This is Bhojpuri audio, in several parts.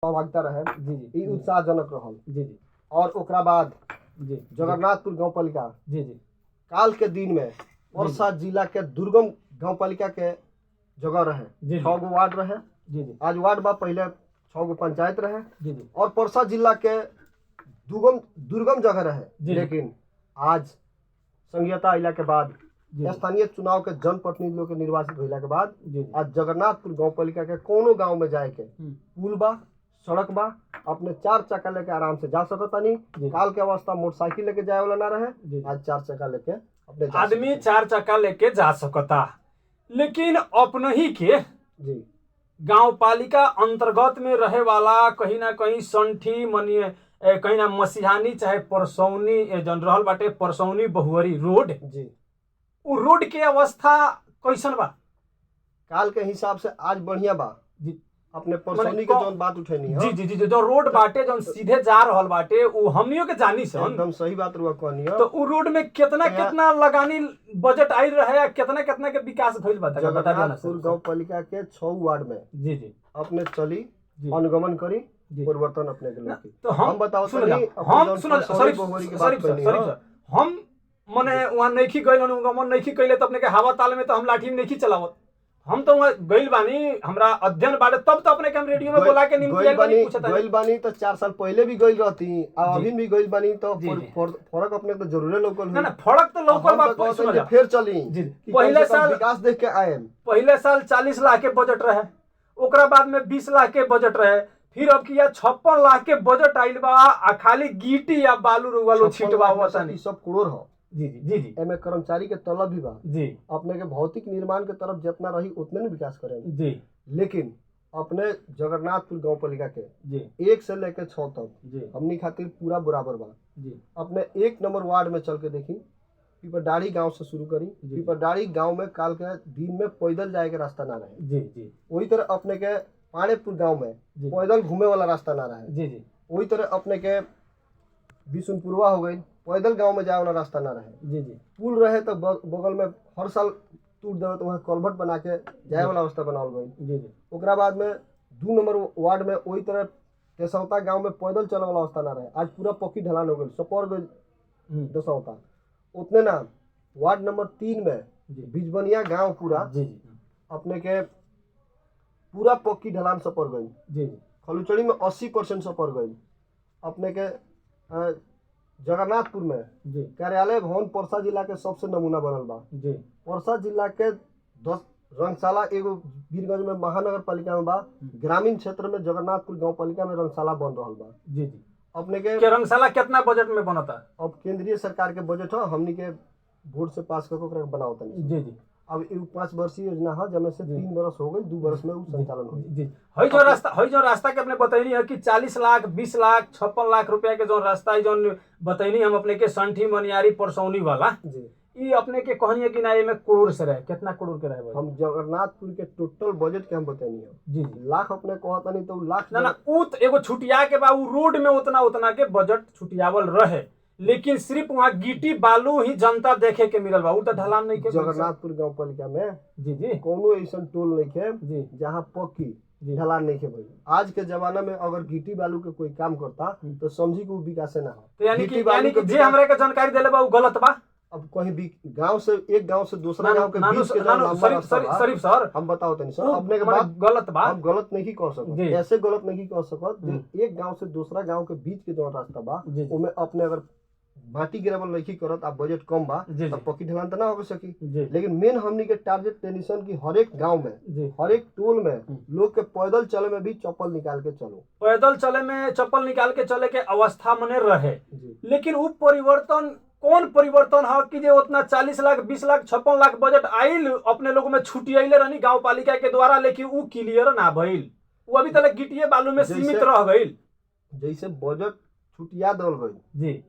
सहभागिता रहे जी जी ई उत्साहजनक रहल। जी जी और ओकरा बाद जी जगन्नाथपुर गाँव पालिका जी जी काल के दिन में परसा जिला के दुर्गम गाँव पालिका के जगह रहे। जी 6 गो वार्ड रहे। जी जी आज वार्ड बा, पहले 6 गो पंचायत रहे जी जी और परसा जिला के दुर्गम जगह रहे। जी। लेकिन आज संघीयता अला के बाद जी। स्थानीय चुनाव के जनप्रतिनिधि लोग के निर्वाचित होला के बाद जी आज जगन्नाथपुर गाँव पालिका के कोनो गाँव में जाए के पुल बा, सड़क बा, अपने 4 चक्का लेके आराम से जा सकतानी। जी। काल के अवस्था मोटरसाइकिल लेके जाए वाला ना रहे, जी। आज 4 चक्का लेके अपने जा आदमी 4 चक्का लेके जा सकता, लेकिन अपने ही के जी गांव पालिका अंतर्गत में रहे वाला कहीं ना कहीं संठी मनिए कहीं ना मसिहानी चाहे परसौनी जन रहल बाटे परसौनी बहुअरी रोड, जी उ रोड के अवस्था कैसन बा? काल के हिसाब से आज बढ़िया बा। जी अपने परसौनी के जौन बात उठैनी है जी जी जी जो रोड बाटे जौन सीधे जा रहल बाटे उ हमनियो के जानी सन, एकदम सही बात रुआ कहनी है। तो उ रोड में कितना लगानी बजट आई रहे या कितना के विकास भइल बा? जगन्नाथपुर गाँव पालिका के 6 वार्ड में जी जी अपने चली जी। अनुगमन करी, जी। परिवर्तन अपने के लेके। तो हम बताओ हम मने वहां नइखी गइल अनुगमन नइखी कइले त अपने के हवा ताल में तो हम लाठी में नइखी चलावत। हम तो वहां गइल बानी, हमरा अध्ययन बाटे, तब तो अपने के हम रेडियो में बोला के निमतिया गइल बानी तो 4 साल पहले भी गइल रहती और अभी भी गइल बानी, तो फर्क अपने तो जरूर लोकल ना फर्क तो लोकल बा। फिर चली पहले साल विकास देख के आए, पहले साल 40 लाख के बजट रहे, ओकरा बाद में 20 लाख के बजट रहे, फिर अब किया 56 लाख के बजट आइल बा आ खाली गिट्टी या बालू रुवालो छिटवा हुआ सा। सब करोड़ हो। जी जी जी जी एमे कर्मचारी के तलब भी बा जी। अपने के भौतिक निर्माण के तरफ जितना रही उतने ने विकास करेंगे जी। लेकिन अपने जगन्नाथपुर गांव पालिका के जी 1 से लेकर 6 तक जी हमनी खातिर पूरा बराबर बा। जी अपने 1 नंबर वार्ड में चल के देखी, पीपरडाड़ी गांव से शुरू करी। पीपरडाड़ी गांव में काल के दिन में पैदल जाए के रास्ता ना रहे। जी जी वही तरह अपने के पाड़ेपुर गांव में पैदल घूमे वाला रास्ता ना रहे। जी जी वही तरह अपने के बिशुनपुरवा हो गई, पैदल गांव में जाए वाला रास्ता ना रहे। जी जी पुल रहे तो बगल में हर साल टूट देवे तो वहाँ कलभट बना के जाए वाला रास्ता बनावल गई। जी जी ओकरा बाद में 2 नंबर वार्ड में वही तरह तेसौता गांव में पैदल चले वाला रास्ता ना रहे, आज पूरा पक्की ढलान हो गई, सपर गई दसौता। उतने ना वार्ड नंबर 3 में बिजबनिया गांव पूरा अपने के पूरा पक्की ढलान सपर गई। जी खलुचड़ी में 80% सपर गई। अपने के जगन्नाथपुर में कार्यालय भवन परसा जिला के सबसे नमूना बनल बा। जी परसा जिला के 10 रंगशाला एगो वीरगंज में महानगर पालिका में बा, ग्रामीण क्षेत्र में जगन्नाथपुर गांव पालिका में रंगशाला बन रहल बा। जी जी अपने के रंगशाला कितना बजट में बनता? अब केंद्रीय सरकार के बजट है, हमनी के वोट से पास करके बनावता। जी जी अब 5 वर्षीय योजना है, जमे से 3 बरस हो गई, 2 बरस में वो संचालन हो। जी हई जो रास्ता के अपने बतैनी है कि 40 लाख 20 लाख 56 लाख रुपया के जो रास्ता है जो बतैनी हम अपने के संठी मनियारी परसौनी वाला जी ये अपने के कहनी है कि ना में करोड़ से रहे, कितना करोड़ के रहे? हम जगन्नाथपुर के टोटल बजट के हम बतैनी है जी लाख अपने कहता नहीं तो लाख ना उ एगो छुटिया के बा रोड में उतना के बजट छुटियावल रहे, लेकिन सिर्फ वहाँ गिट्टी बालू ही जनता देखे के मिलल बा, तो ढलान नहीं के। जगन्नाथपुर गांव पालिका में जी जी कोनो ऐसा टोल नहीं के जी जहाँ पक्की ढलान नहीं के भाई। आज के जमाना में अगर गिट्टी बालू के कोई काम करता तो समझी को विकास ना हो। तो यानी कि जे हमरा के जानकारी देले बा उ गलत बा। अब कहीं भी गांव से एक गांव से दूसरा गांव के बीच के शरीफ सर हम बताओ तनी सर अपने के बात गलत बा, हम गलत नहीं कह सकते, ऐसे गलत नहीं कह सकते। एक गांव से दूसरा गांव के बीच के जो रास्ता बा उमे अपने अगर माटी गिरावल नहीं करत आप बजट कम बा तब पक्की ढलान तो ना हो सकी। लेकिन मेन हमनी के टारगेट टेंशन की हर एक गांव में हर एक टोल में लोग के पैदल चले में भी चप्पल निकाल के चलो, पैदल चले में चप्पल निकाल के चले के अवस्था मने रहे। लेकिन वो परिवर्तन कौन परिवर्तन है कि जे उतना 40 लाख 20 लाख 56 लाख बजट आइल अपने लोगों में छुट्टी आइले रहनी गांव पालिका के द्वारा, लेकिन वो क्लियर ना भइल, वो अभी तक गिट्टिए बालू में सीमित रह गइल। जैसे बजट छुटिया दल गई जी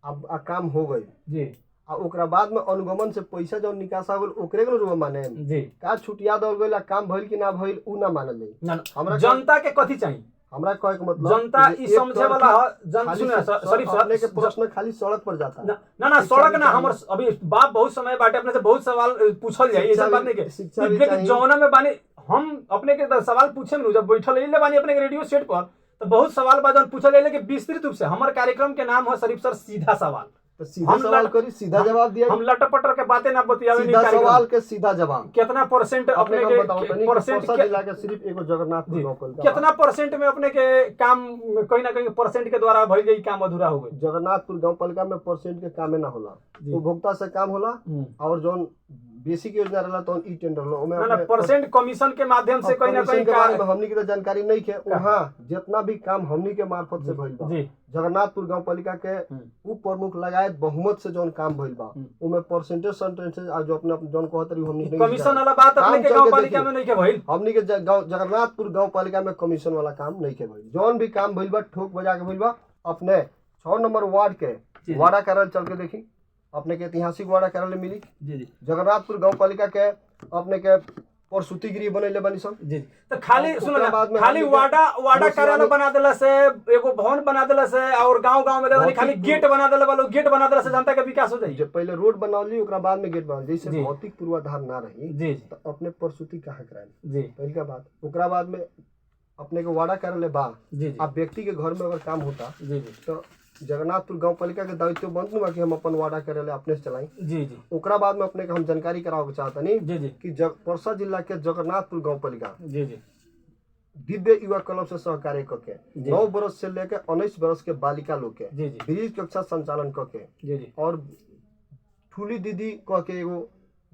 अब काम हो गई जी आ ओकरा बाद में अनुगमन से पैसा जो निकासा होल ओकरे के रुआ माने जी का छुटिया दल गइल काम भइल कि ना भइल उ ना मानल जाई। हमरा जनता के कथि चाहिए? हमरा कहे के मतलब जनता ई समझे वाला जन सुने शरीफ सर के प्रश्न खाली सड़क पर जाता ना सड़क ना हमर अभी बात बहुत समय बाटे अपने से बहुत सवाल पूछल जाई, ऐसा बात नहीं के शिक्षा जौना में बानी हम अपने के सवाल पूछे न जब बैठल ले बानी अपने के रेडियो सेट पर तो बहुत सवाल बा जौन पूछल जाए कि विस्तृत रूप से हमारे कार्यक्रम के नाम है शरीफ सर सीधा सवाल, तो सीधा सवाल करी, सीधा जवाब दिया। हम लटपटर के बातें ना बतियावे, सीधा सवाल के सीधा जवाब। कितना परसेंट अपने के परसेंट जिला के सिर्फ एगो जगन्नाथपुर गांव पलिका, कितना परसेंट में अपने के काम कहीं ना कहीं परसेंट के द्वारा भइल गई काम अधूरा हो गई? जगन्नाथपुर गांव पलिका में परसेंट के कामे ना होला, उपभोक्ता से काम होला और जौन बेसिक योजना रहला तो ई टेंडर लो ओमे ना परसेंट कमिशन के माध्यम से कहीं ना कहीं के बारे में हमनी के तो जानकारी नहीं है। वहां जितना भी काम हमनी के मार्फत से भइल बा, जगन्नाथपुर गांव पालिका के उप प्रमुख लगायत बहुमत से जौन काम भइल बा ओमे परसेंटेज सेंटेंसेज आ जो अपने जौन कहत रही हमनी नहीं कमीशन वाला बात अपने के गांव पालिका में नहीं के भइल। हमनी के जगन्नाथपुर गांव पालिका में कमीशन वाला काम नहीं के भइल। जौन भी काम भइल बा ठोक बजा के भइल बा। अपने 6 नंबर वार्ड के वाड़ा कार्यालय चल के देखी, अपने के ऐतिहासिक वाड़ा कार्यालय मिली। जगन्नाथपुर गांव पालिका के अपने के प्रसूति गृह बनैले बनी सब। तो खाली सुनो खाली वाड़ा कार्यालय बना देला से, एगो भवन बना देला से और गांव में देला खाली गेट बना देला वाला, गेट बना देला से जनता के विकास हो जाई। जब पहले रोड बनावली ओकरा बाद में गेट बनल, जैसे भौतिक पूर्वाधार ना रही तो अपने प्रसूति कहां कराई पहली का बात। ओकरा बाद में अपने के वाड़ा कार्यालय बा, अब व्यक्ति के घर में अगर काम होता तो जगन्नाथपुर गांव पालिका के दायित्व बनत बा कि हम अपन वाड़ा कार्यालय अपने से चलाई। ओकरा बाद में अपने के हम जानकारी करावे चाहतनी कि परसा जिला के जगन्नाथपुर गांव पालिका दिव्य युवा क्लब से सहकार्य करके 9 वर्ष से लेकर 19 वर्ष के बालिका लोग के ब्रिज कक्षा संचालन करके और ठूली दीदी कह के एगो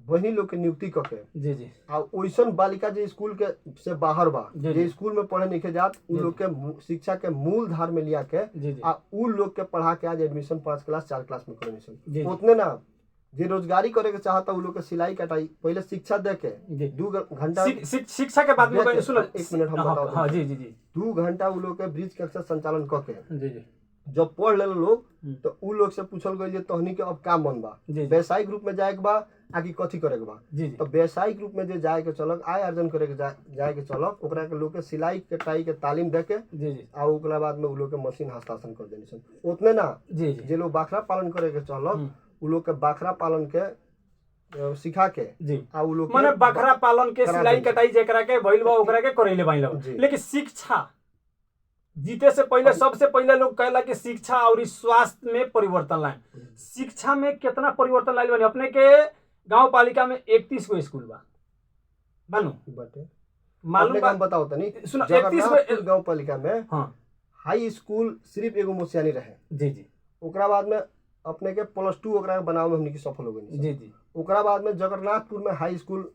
बहनी लोग के नियुक्ति करके आ ओइसन बालिका जो स्कूल के से बाहर बा, जो स्कूल में पढ़े नहीं जात, उ लोग के शिक्षा के मूल धार में लिया के आ उ लोग के पढ़ा के आज एडमिशन 5 क्लास 4 क्लास में एडमिशन उतने ना जे रोजगारी करे के चाहता उ लोग के सिलाई कटाई पहले शिक्षा दे के 2 घंटा शिक्षा के बाद में सुनो 1 मिनट हम बताओ। हां जी 2 घंटा उ लोग के ब्रिज कक्षा संचालन करके जब पढ़ ले लोग तो उ लोग से पूछल गई तहनी के अब काम मन बा, व्यवसायिक रूप में जाए के बा आकि कथी करे के बा। तो व्यवसायिक रूप में जे जाए के चलक आय अर्जन करे के जाए के चलक ओकरा के लोग के सिलाई कटाई के तालीम दे के आ ओकरा बाद में उ लोग के मशीन हस्तांतरण कर देनी सन। उतने ना जे लोग बकरा पालन करे के चलक उ लोग के बकरा पालन के सिखा के आ उ लोग माने बकरा पालन के सिलाई कटाई जेकरा के भइल बा ओकरा के करैले बाइल। लेकिन शिक्षा जीते से पहले सबसे पहले लोग कहला कि शिक्षा और स्वास्थ्य में परिवर्तन लाए। शिक्षा में कितना परिवर्तन लाइल बनी? अपने के गांव पालिका में 31 गो स्कूल बा मालूम बा बताओ तनी। सुनो 31 गांव पालिका में हां हाई स्कूल सिर्फ एगो मुसियानी रहे। ओकरा बाद में अपने के +2 ओकरा बनावे में हमनी की सफल हो गई। ओकरा बाद में जगन्नाथपुर में हाई स्कूल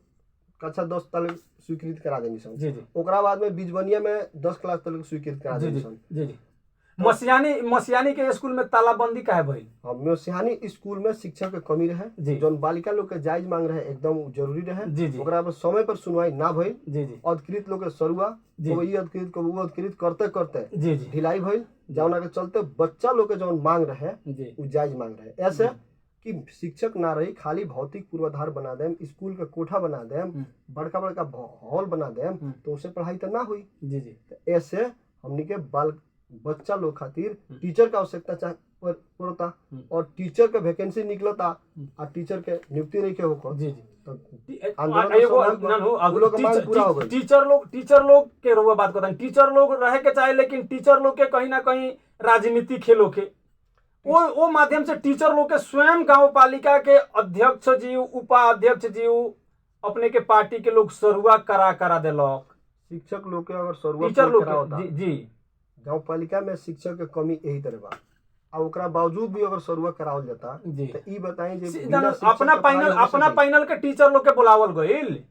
कक्षा 10 तक स्वीकृत करा देनी सन। ओकरा बाद में बिजबनिया में 10 क्लास तक स्वीकृत करा देनी सन। मसियानी के स्कूल में तालाबंदी काहे भइल? मसियानी स्कूल में शिक्षक के कमी रहे, जौन बालिका लोग के जायज मांग रहे एकदम जरूरी रहे। ओकरा पर समय पर सुनवाई ना भइल। अधिकृत लोग के सरुआ कोई अधिकृत को वो अधिकृत करते करते ढिलाई भइल, जौना के चलते बच्चा लोग के जौन मांग रहे उ जायज मांग रहे। ऐसे कि शिक्षक ना रही, खाली भौतिक पूर्वाधार बना देम, स्कूल का कोठा बना देम, बड़का बड़का हॉल बना देम तो उससे पढ़ाई तो ना हुई। ऐसे हमनी के बच्चा लोग खातिर टीचर का आवश्यकता पड़ता और टीचर के वैकेंसी निकलता और टीचर के नियुक्ति नहीं के होकर टीचर लोग के रुआ बात करता। टीचर लोग रहे के चाहे, लेकिन टीचर लोग के कहीं ना कहीं राजनीति खेलो के वो माध्यम से टीचर लोग के स्वयं गांव पालिका के अध्यक्ष जी उपाध्यक्ष जी अपने के पार्टी के लोग सरुआ करा देलक। शिक्षक लोग के अगर सरुआ टीचर लोग जी गांव पालिका में शिक्षक के कमी यही तरह बा और ओकरा बावजूद भी अगर सरुआ करावल जाता तो ई बताएं जे अपना पैनल के टीचर लोग के बुलावल गइल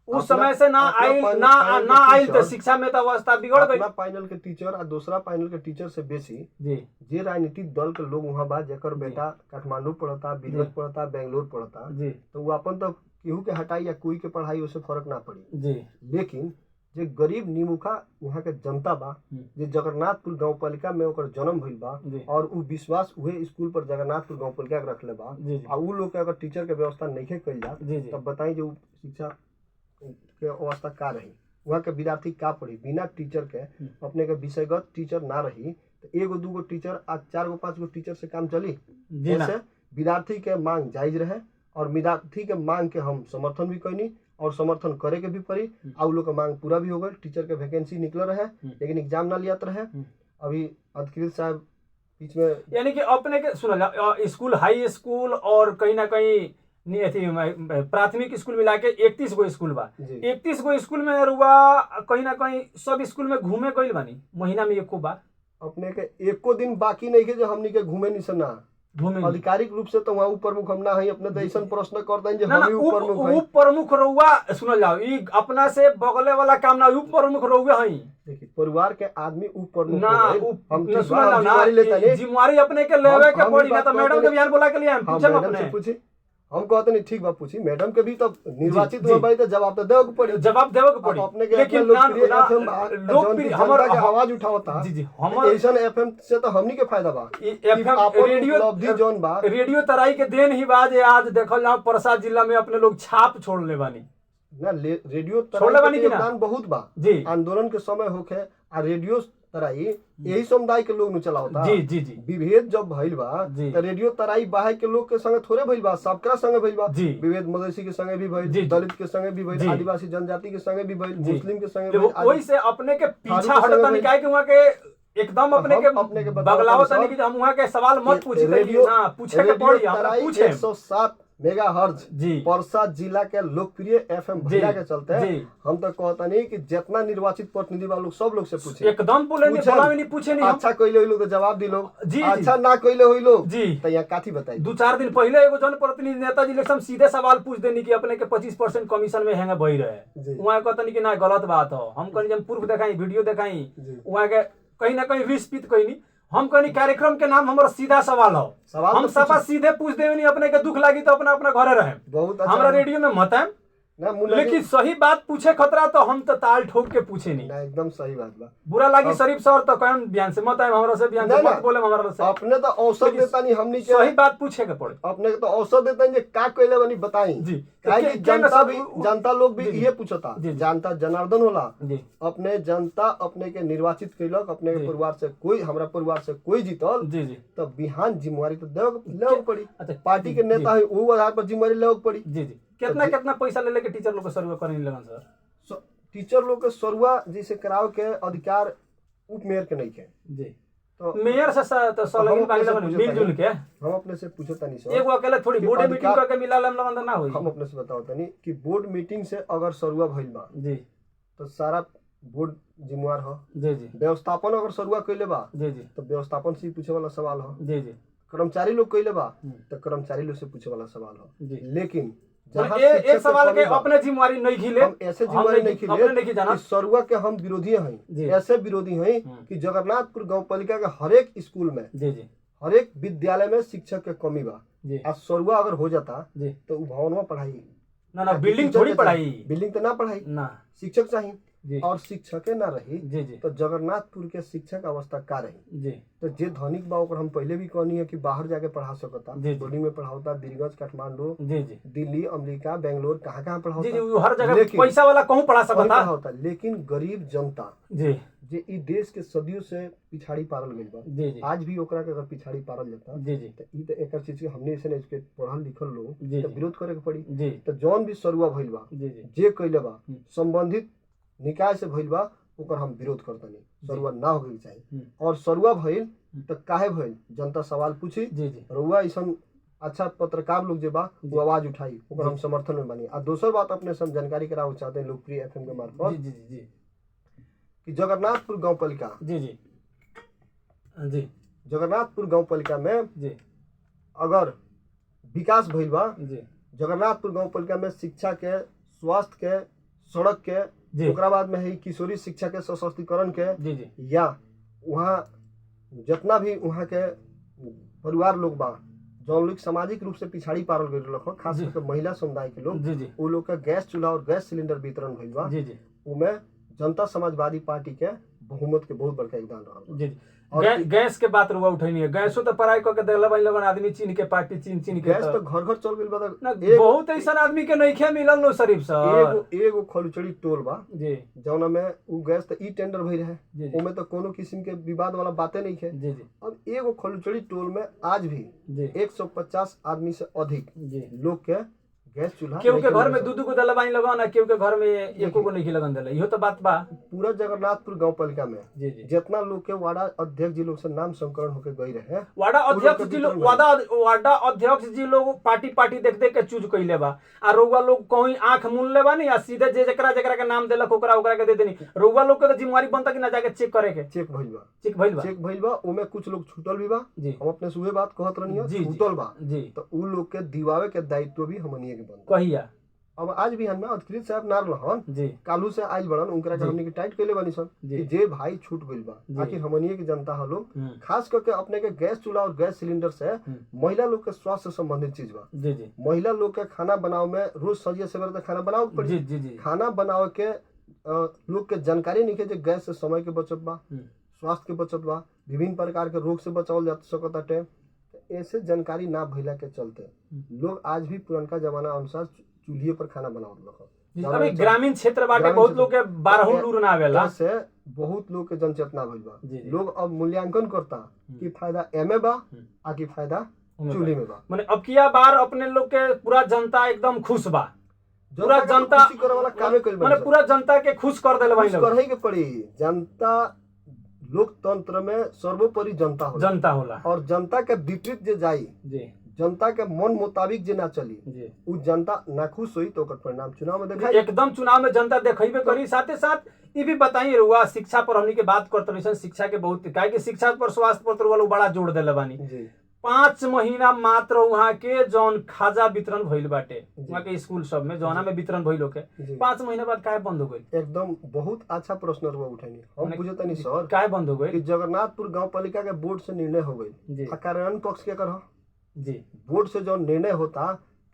उस समय से ना आइल तो शिक्षा में तो अवस्था बिगड़ गई। अपना पैनल के टीचर और दूसरा पैनल के टीचर से बेसी जे राजनीतिक दल के लोग वहां बा जेकर बेटा काठमांडू पढ़ता, बिजनेस पढ़ता, बेंगलोर पढ़ता तो वो अपन तो केहू के हटाई या कोई के पढ़ाई उससे फर्क ना पड़ी। लेकिन जे गरीब निमुखा वहाँ के जनता बा जे जगन्नाथपुर गांव पालिका में ओकर जन्म भइल बा और उ विश्वास उहे स्कूल पर जगन्नाथपुर गांव पालिका के रखले बा आ उ लोग के अगर टीचर के व्यवस्था नहीं कइल जात तब बताई जे शिक्षा के अवस्था का रही, वहाँ के विद्यार्थी का पढ़ी। बिना टीचर के अपने के विषयगत टीचर ना रही तो 1 2 गो टीचर आज 4 गो 5 गो टीचर से काम चली। जैसे विद्यार्थी के मांग जायज रहे और विद्यार्थी के मांग के हम समर्थन भी कैनी और समर्थन करे के भी पड़ी। आ उ लोग का मांग पूरा भी हो गई, टीचर के वैकेंसी निकल रहे लेकिन एग्जाम ना लियात रहे। अभी अधिकृत साहब बीच में, यानी कि अपने के सुना स्कूल, हाई स्कूल और कहीं ना कहीं प्राथमिक स्कूल मिला के 31 गो स्कूल बा। 31 गो स्कूल में रुआ कहीं ना कहीं सब स्कूल में घूमे गइल बानी, महीना में एको बार अपने के एको दिन बाकी नहीं के जो हमनी के घूमे निसना आधिकारिक रूप से तो वहाँ उप प्रमुख हम ना है। अपने तो ऐसा प्रश्न करते हैं जो हम उप प्रमुख हैं। उप प्रमुख रहुआ सुनल जाओ, ई अपना से बगले वाला काम ना, उप प्रमुख रहुआ हैं। देखिए परिवार के आदमी उप प्रमुख ना हम सुनल जाओ ना, जिम्मेवारी अपने के लेवे के पड़ी ना। तो मैडम के बयान बोला के लिए हम पूछे अपने पूछे, हम कहते नहीं ठीक बा पूछी मैडम के भी तो निर्वाचित हुआ भाई तो जवाब तो देवे के पड़ी, जवाब देवे के पड़ी। अपने के लेकिन लोकप्रिय हमारा का आवाज उठावता जी जी हमर एशन एफएम से तो हमनी के फायदा बा। एफएम रेडियो जोन बा, रेडियो तराई के देन ही बाज आज देखल जाओ प्रसाद जिला में अपने लोग छाप छोड़ ले बानी ना। रेडियो तराई के योगदान बहुत बा जी। आंदोलन के समय होके आ रेडियो तराई यही समुदाय के लोग नु चलावता जी जी जी। विभेद जब भइल बा तो रेडियो तराई बाहे के लोग के संगे थोड़े भइल बा, सबका संगे भइल बा। विभेद मधेसी के संगे भी भइल, दलित के संगे भी भइल, आदिवासी जनजाति के संगे भी भइल, मुस्लिम के संगे भी। ओई से अपने के पीछा हटता नहीं काहे कि वहां के एकदम अपने के बगलावत नहीं कि हम वहां के सवाल मत पूछी, रेडियो हां पूछे के पड़ी हमरा पूछे। 107 मेगाहर्ट्ज परसा जिला के लोकप्रिय एफएम भैया के चलते हम तो कहता नहीं कि जितना निर्वाचित प्रतिनिधि वालों सब लोग से पूछे, एकदम बोले नहीं, बोला नहीं, पूछे नहीं। अच्छा कइले होई लोग तो जवाब दी लोग, अच्छा ना कइले होई लोग जी तो यहाँ काठी बताई। 2-4 दिन पहले एगो जनप्रतिनिधि नेताजी इलेक्शन सीधे सवाल पूछ देनी कि अपने के 25% कमीशन में हैंगा बही रहे। वहाँ कहता नहीं कि ना गलत बात हो, हम कहीं जब प्रूफ दिखाई, वीडियो दिखाई, वहाँ के कहीं ना कहीं रिस्पित कहीं नहीं। हम कहीं कार्यक्रम के नाम हमारा सीधा सवाल हो, हम सफा सीधे पूछ देवे नहीं, अपने के दुख लगी तो अपना अपना घरे रहे। बहुत हमारा रेडियो में मत है लेकिन सही बात पूछे खतरा तो हम तो ताल ठोक के पूछे नहीं। एकदम सही बात बा। बुरा लगी शरीफ सर तो कौन बयान से मत है, हमारा से बयान से मत बोले हमारा से। अपने तो अवसर देता नहीं, हमनी के सही बात पूछे के पड़े। अपने तो अवसर देता है का कहले बनी बताई जी। जनता लोग भी ये पूछता, जनता जनार्दन होला अपने जनता अपने के निर्वाचित कैलक, अपने के परिवार से कोई, हमारा परिवार से कोई जीतल तो बिहान जिम्मेवारी तो लेवे पड़ी। पार्टी के नेता है वो आधार पर जिम्मेवारी लेवे पड़ी। जी जी। कितना पैसा ले लेके टीचर लोग के सर्वे करने लगन सर? टीचर लोग के सर्वा जैसे कराव के अधिकार उप मेयर के नहीं है जी। तो मेयर से तो सलगिन मिलजुल के हम अपने से पूछता नहीं सर, एगो अकेले थोड़ी बोर्ड मीटिंग करके मिला हम लोग ना होई। हम अपने से बताओ तनी कि बोर्ड मीटिंग से अगर सर्वा भइल बा जी तो सारा बोर्ड जिम्मेवार हो जी जी। व्यवस्थापन अगर सर्वा कइले बा जी जी तो व्यवस्थापन से पूछे वाला सवाल हो जी जी। कर्मचारी लोग कइले बा तो कर्मचारी लोग से पूछे वाला सवाल हो जी। लेकिन एक सवाल के अपने जिम्मेवारी नहीं खिले, हम ऐसे जिम्मेवारी नहीं खिले कि सरुआ के हम विरोधी हैं, ऐसे विरोधी हैं कि जगन्नाथपुर गांव पालिका के हर एक स्कूल में हर एक विद्यालय में शिक्षक के कमी बा। आज सरुआ अगर हो जाता तो भवन में पढ़ाई ना बिल्डिंग थोड़ी पढ़ाई, बिल्डिंग तो ना पढ़ाई ना, शिक्षक चाहिए और शिक्षक ना रही तो जगन्नाथपुर के शिक्षक अवस्था का रही। तो जे धनिक बा ओकर हम पहले भी कहनी है कि बाहर जाके पढ़ा सकता, बोर्डिंग में पढ़ाता, बीरगंज, काठमांडू, दिल्ली, अमेरिका, बेंगलोर, कहाँ पढ़ाता, हर जगह पैसा वाला कहूं पढ़ा सकता। लेकिन गरीब जनता जे ई देश के सदियों से पिछाड़ी पारल गइल बा, आज भी ओकरा के अगर पिछाड़ी पारल जाता तो ई तो एकर चीज के हमने ऐसे इसके पढ़ल लिखल लोग तो विरोध करे के पड़ी। तो जौन भी सरुआ भइल बा जे कइले बा संबंधित निकाय से भइल बा ओकर हम विरोध करतनी, सरुआ ना होके चाहिए। और सरुआ भइल तो काहे भइल जनता सवाल पूछी, रउआ ऐसन अच्छा पत्रकार लोग जे बा वो आवाज उठाई, ओकर हम समर्थन में बनी। आ दोसर बात अपने सब जानकारी करावे चाहते हैं लोकप्रिय एफएम के मार्फत कि जगन्नाथपुर गांव पालिका जगन्नाथपुर गांव पालिका में अगर विकास भइल बा, जगन्नाथपुर गांव पालिका में शिक्षा के, स्वास्थ्य के, सड़क के, ओकरा बाद में है किशोरी शिक्षा के सशक्तिकरण के या वहाँ जितना भी वहाँ के परिवार लोग बा जौन लोग सामाजिक रूप से पिछाड़ी पारल गए लोग, खास करके महिला समुदाय के लोग, वो लोग का गैस चूल्हा और गैस सिलेंडर वितरण भइल बा। उमे जनता समाजवादी पार्टी के बहुमत के बहुत बड़का योगदान रहा। और गैस के बात रुआ उठैनी है, गैसो तो पराई क के देला भाई लोगन आदमी चीन के पार्टी चीन के गैस तो घर घर चल गेल बा। बहुत ऐसा आदमी के नइखे मिलल लो शरीफ सर। एगो खलुचड़ी टोल बा जी जौना में उ गैस तो ई टेंडर भई रहे, ओमे तो कोनो किस्म के विवाद वाला बातें नहीं है जी। अब एगो खलुचड़ी टोल में आज भी 150 आदमी से अधिक लोग के गैस चूल्हा केहू के घर में दू को दलवाई लगा ना, केहू के घर में एको को नहीं लगन दिला, इहो तो बात बा। पूरा जगन्नाथपुर गांव पालिका में जी जी जितना लोग के वार्ड अध्यक्ष जी लोग से नाम संकलन होके गई रहे, वार्ड अध्यक्ष जी लोग वार्ड अध्यक्ष जी लोग पार्टी देख के चूज कइले बा, आ रउआ लोग कोई आंख मून लेबा नहीं, आ सीधे जे जेकरा के नाम देलक ओकरा के दे देनी। रउआ लोग के तो जिम्मेवारी बनता कि ना जाके चेक करे के। चेक भइल बा ओमे कुछ लोग छूटल भी बा, हम अपने सुबह बात कहत रहनी छूटल बा जी, तो उ लोग के दिवावे के दायित्व भी हमनिए के बनता। कहिया अब आज भी हमें अधिकृत साहब नार रहन जी, कालू से आइल बड़न, उनकरा के हमनी के टाइट कइले बानी सन कि जे भाई छूट गइल बा। आखिर हमनिए के जनता ह लोग खास करके अपने के गैस चूल्हा और गैस सिलेंडर से महिला लोग के स्वास्थ्य से संबंधित चीज बा जी जी। महिला लोग के खाना बनावे में रोज सजिए सवेरे तक खाना बनावे पड़ी जी जी जी। खाना बनावे के लोग के जानकारी नहीं है, गैस से समय के बचत बा, स्वास्थ्य के बचत बा, विभिन्न प्रकार के रोग से बचावल जा सकता। ऐसे जानकारी ना भइला के चलते लोग आज भी पुरानका जमाना अनुसार चूल्हे पर खाना बनावत। अभी ग्रामीण क्षेत्र बाटे बहुत लोग के 12 लूर ना आवेला, से बहुत लोग के जनचेतना भइल बा। लोग अब मूल्यांकन करता कि फायदा एमे बा आ कि फायदा चूल्हे में बा। माने अब किया बार अपने लोग के पूरा जनता एकदम खुश बा, पूरा जनता करे वाला कामे कइल बा, माने पूरा जनता के खुश कर देले भाई लोग। करही के पड़ी, जनता लोकतंत्र में सर्वोपरि जनता होला और जनता के विपरीत जे जाई जी, जनता के मन मुताबिक जे ना चली उ जनता नाखुश हुई तो ओकर परिणाम चुनाव में दिखाई। एकदम चुनाव में जनता देखइबे करी। साथे साथ ये भी बताइए रुआ शिक्षा पर हमनी के बात करत रही, शिक्षा के बहुत काहे कि शिक्षा पर स्वास्थ्य पर वाला बड़ा जोड़ देले बानी। 5 महीना मात्र वहाँ के जौन खाजा वितरण भइल बाटे वहाँ के स्कूल सब में जौना में वितरण भइल होके 5 महीना बाद काहे बंद हो गइल? एकदम बहुत अच्छा प्रश्न रुआ उठानी, हम बुझतानी सर काहे बंद हो गइल कि जगन्नाथपुर गांव पालिका के बोर्ड से निर्णय हो गइल। कार्यान्वयन पक्ष के कर जी, बोर्ड से जो निर्णय होता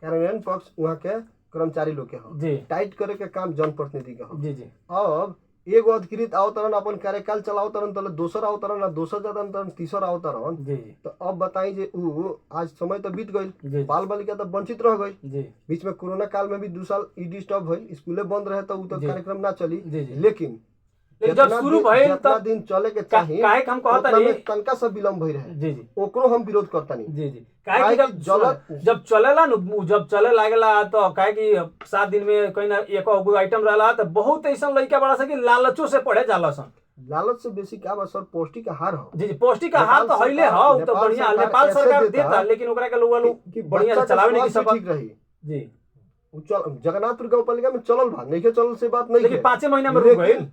कार्यान्वयन पक्ष वहाँ के कर्मचारी लोग के हो, टाइट करे के काम जनप्रतिनिधि के हो जी जी। अब एगो अधिकृत अवतरण अपन कार्यकाल चलाओ तरन, तले दोसर अवतरण ना दोसर जातन तरन तीसर अवतरण जी। तो अब बताई जे उ आज समय तो बीत गइल, बाल बालिका तो वंचित रह गइल जी। बीच में कोरोना काल में भी 2 साल ईडी स्टॉप भइल, स्कूले बंद रहे तो उ तो कार्यक्रम ना चली। लेकिन जब शुरू भइल तब दिन चले के चाहिए, काहे हम कहता नहीं तनका सब विलंब भई रहे जी जी, ओकरो हम विरोध करता नहीं जी जी। काहे कि जब चलेला न, जब चले लागला तो काहे कि 7 दिन में कहीं ना एको आइटम रहला तो बहुत ऐसा लइका बड़ा सा कि लालचों से पढ़े जाला सन। लालच से बेसी क्या बा सर, पौष्टिक आहार हो जी जी। पौष्टिक आहार तो हइले हो, तो बढ़िया नेपाल सरकार देता, लेकिन ओकरा के लोग बढ़िया से चलावे नहीं कि सब ठीक रही जी। जगन्नाथपुर गांव पालिका में चलल बा नहीं के चलल से बात नहीं, लेकिन 5 महीना में रुक गइल,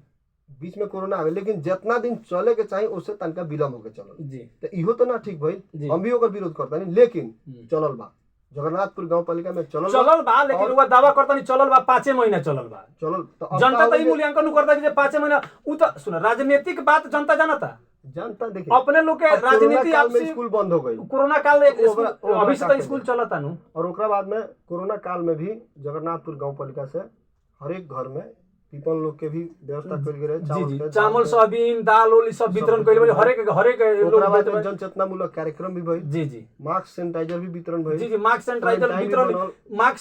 बीच में कोरोना आ गई। लेकिन जितना दिन चले के चाहिए उससे तनका विलंब होके चलल जी, तो इहो तो ना ठीक भइल, हम भी ओकर विरोध करता नहीं। लेकिन चलल बा जगन्नाथपुर गांव पालिका में चलल बा, लेकिन वो दावा करता नहीं चलल बा 5 महीना चलल बा। तो जनता तो मूल्यांकन करता कि 5 महीना उ तो सुन राजनीतिक बात जनता जानता, जनता देखिए अपने लोग के राजनीति आपसी स्कूल बंद हो गई, कोरोना काल में अभी से तो स्कूल चलता नु, और ओकरा बाद में कोरोना काल में भी जगन्नाथपुर गांव पालिका से हर एक घर में पीपल लोग के भी व्यवस्था कइल गेल है, चावल सोयाबीन दाल ओली सब वितरण कइल गेल, हर एक लोग जनचेतना मूलक कार्यक्रम भी भइल जी जी। मास्क सैनिटाइजर भी वितरण भइल जी जी, मास्क सैनिटाइजर वितरण, मास्क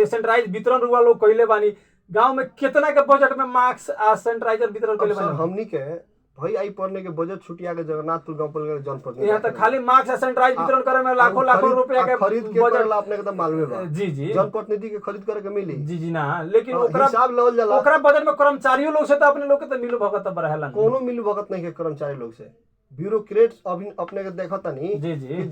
सैनिटाइज वितरण रुआ लोग कइले बानी। गांव में कितना के बजट में मास्क आ सैनिटाइजर वितरण कइले बानी? हमनी के भाई आई पढ़ने के बजट छुटिया के जगन्नाथपुर गांव पालिका जनप्रतिनिधि यहाँ तक खाली मास्क आ सैनिटाइज वितरण करे में लाखों रुपया के खरीद के बजट अपने के तो मालूम है जी जी। जनप्रतिनिधि के खरीद करे के मिली जी जी ना, लेकिन ओकरा हिसाब लेवल जाला, ओकरा बजट में कर्मचारियों लोग से तो अपने लोग के तो मिलू भगत बरहेला, कोनो मिलू भगत नहीं के कर्मचारी लोग से। ब्यूरोक्रेट्स अभी अपने के देखता नहीं जी जी,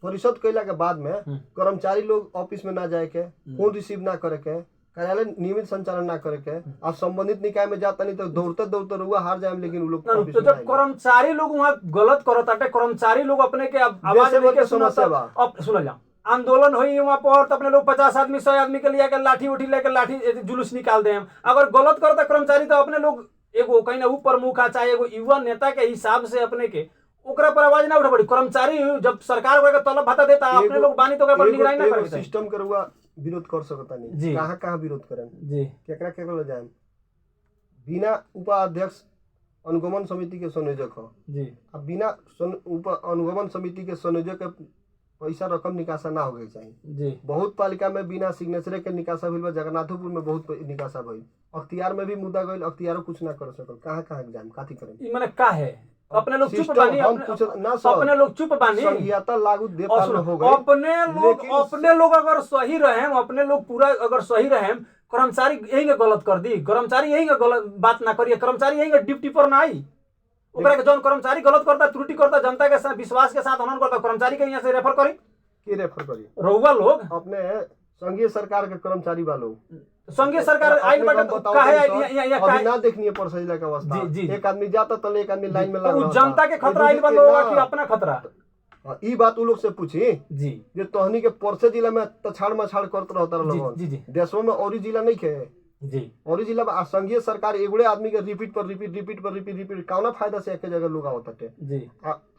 परिषद कइला के बाद में कर्मचारी लोग ऑफिस में ना जाए के, फोन रिसीव ना करे के, कार्यालय नियमित संचालन ना करे के, आप संबंधित निकाय में जाता नहीं तो दौड़ते रुआ हार जाए। लेकिन लोग तो जब कर्मचारी लोग वहाँ गलत करता, कर्मचारी लोग अपने के आवाज लेके समस्या बा। अब सुन जा आंदोलन हुई वहाँ पर तो अपने लोग 50 आदमी 100 आदमी के लिए लाठी उठी लेकर लाठी जुलूस निकाल दे। अगर गलत करता कर्मचारी तो अपने लोग एगो कहीं ना ऊपर मुखा चाहे एगो युवा नेता के हिसाब से अपने के ओकरा पर आवाज ना उठा पड़ी। कर्मचारी जब सरकार को तलब भत्ता देता अपने लोग बानी तो पर निगरानी ना करे, सिस्टम के रुआ विरोध कर सकता नहीं, कहाँ विरोध करें जी, केकरा ले जाए बिना उपाध्यक्ष अनुगमन समिति के संयोजक हो जी, अब बिना अनुगमन समिति के संयोजक के पैसा रकम निकासा ना होगे चाहिए जी। बहुत पालिका में बिना सिग्नेचर के निकासा भइल बा, जगन्नाथपुर में बहुत निकासा भइल, अख्तियार में भी मुद्दा गइल, अख्तियारो कुछ ना कर सकल, कहाँ जाम काथी करें? ई माने का है अपने लोग चुप बानी, अपने लोग चुप बानी, संघीयता लागू दे पार हो गई। अपने लोग अगर सही रहे, अपने लोग पूरा अगर सही रहे, कर्मचारी यही गलत कर दी, कर्मचारी यही गलत बात ना करिए, कर्मचारी यही ड्यूटी पर ना आई, ओकरा के जौन कर्मचारी गलत करता, त्रुटि करता, जनता के साथ विश्वास के साथ हनन करता, कर्मचारी के यहाँ से रेफर करी, के रेफर करी रहुआ लोग अपने संघीय सरकार के कर्मचारी वालों, संघीय सरकार आइल बाटे अभी ना देखनी पर सही लगा अवस्था, एक आदमी जाता तो एक आदमी लाइन में लगा, जनता के खतरा आइल बा लोग कि अपना खतरा। ई बात उ लोग से पूछी जी, जे तोहनी के परसे जिला में तछाड़ मछाड़ करत रहता लोग, देशों में और जिला नहीं खे जी, और जिला में संघीय सरकार एगुड़े आदमी के रिपीट कौना फायदा से एक जगह लोग आवत हटे जी,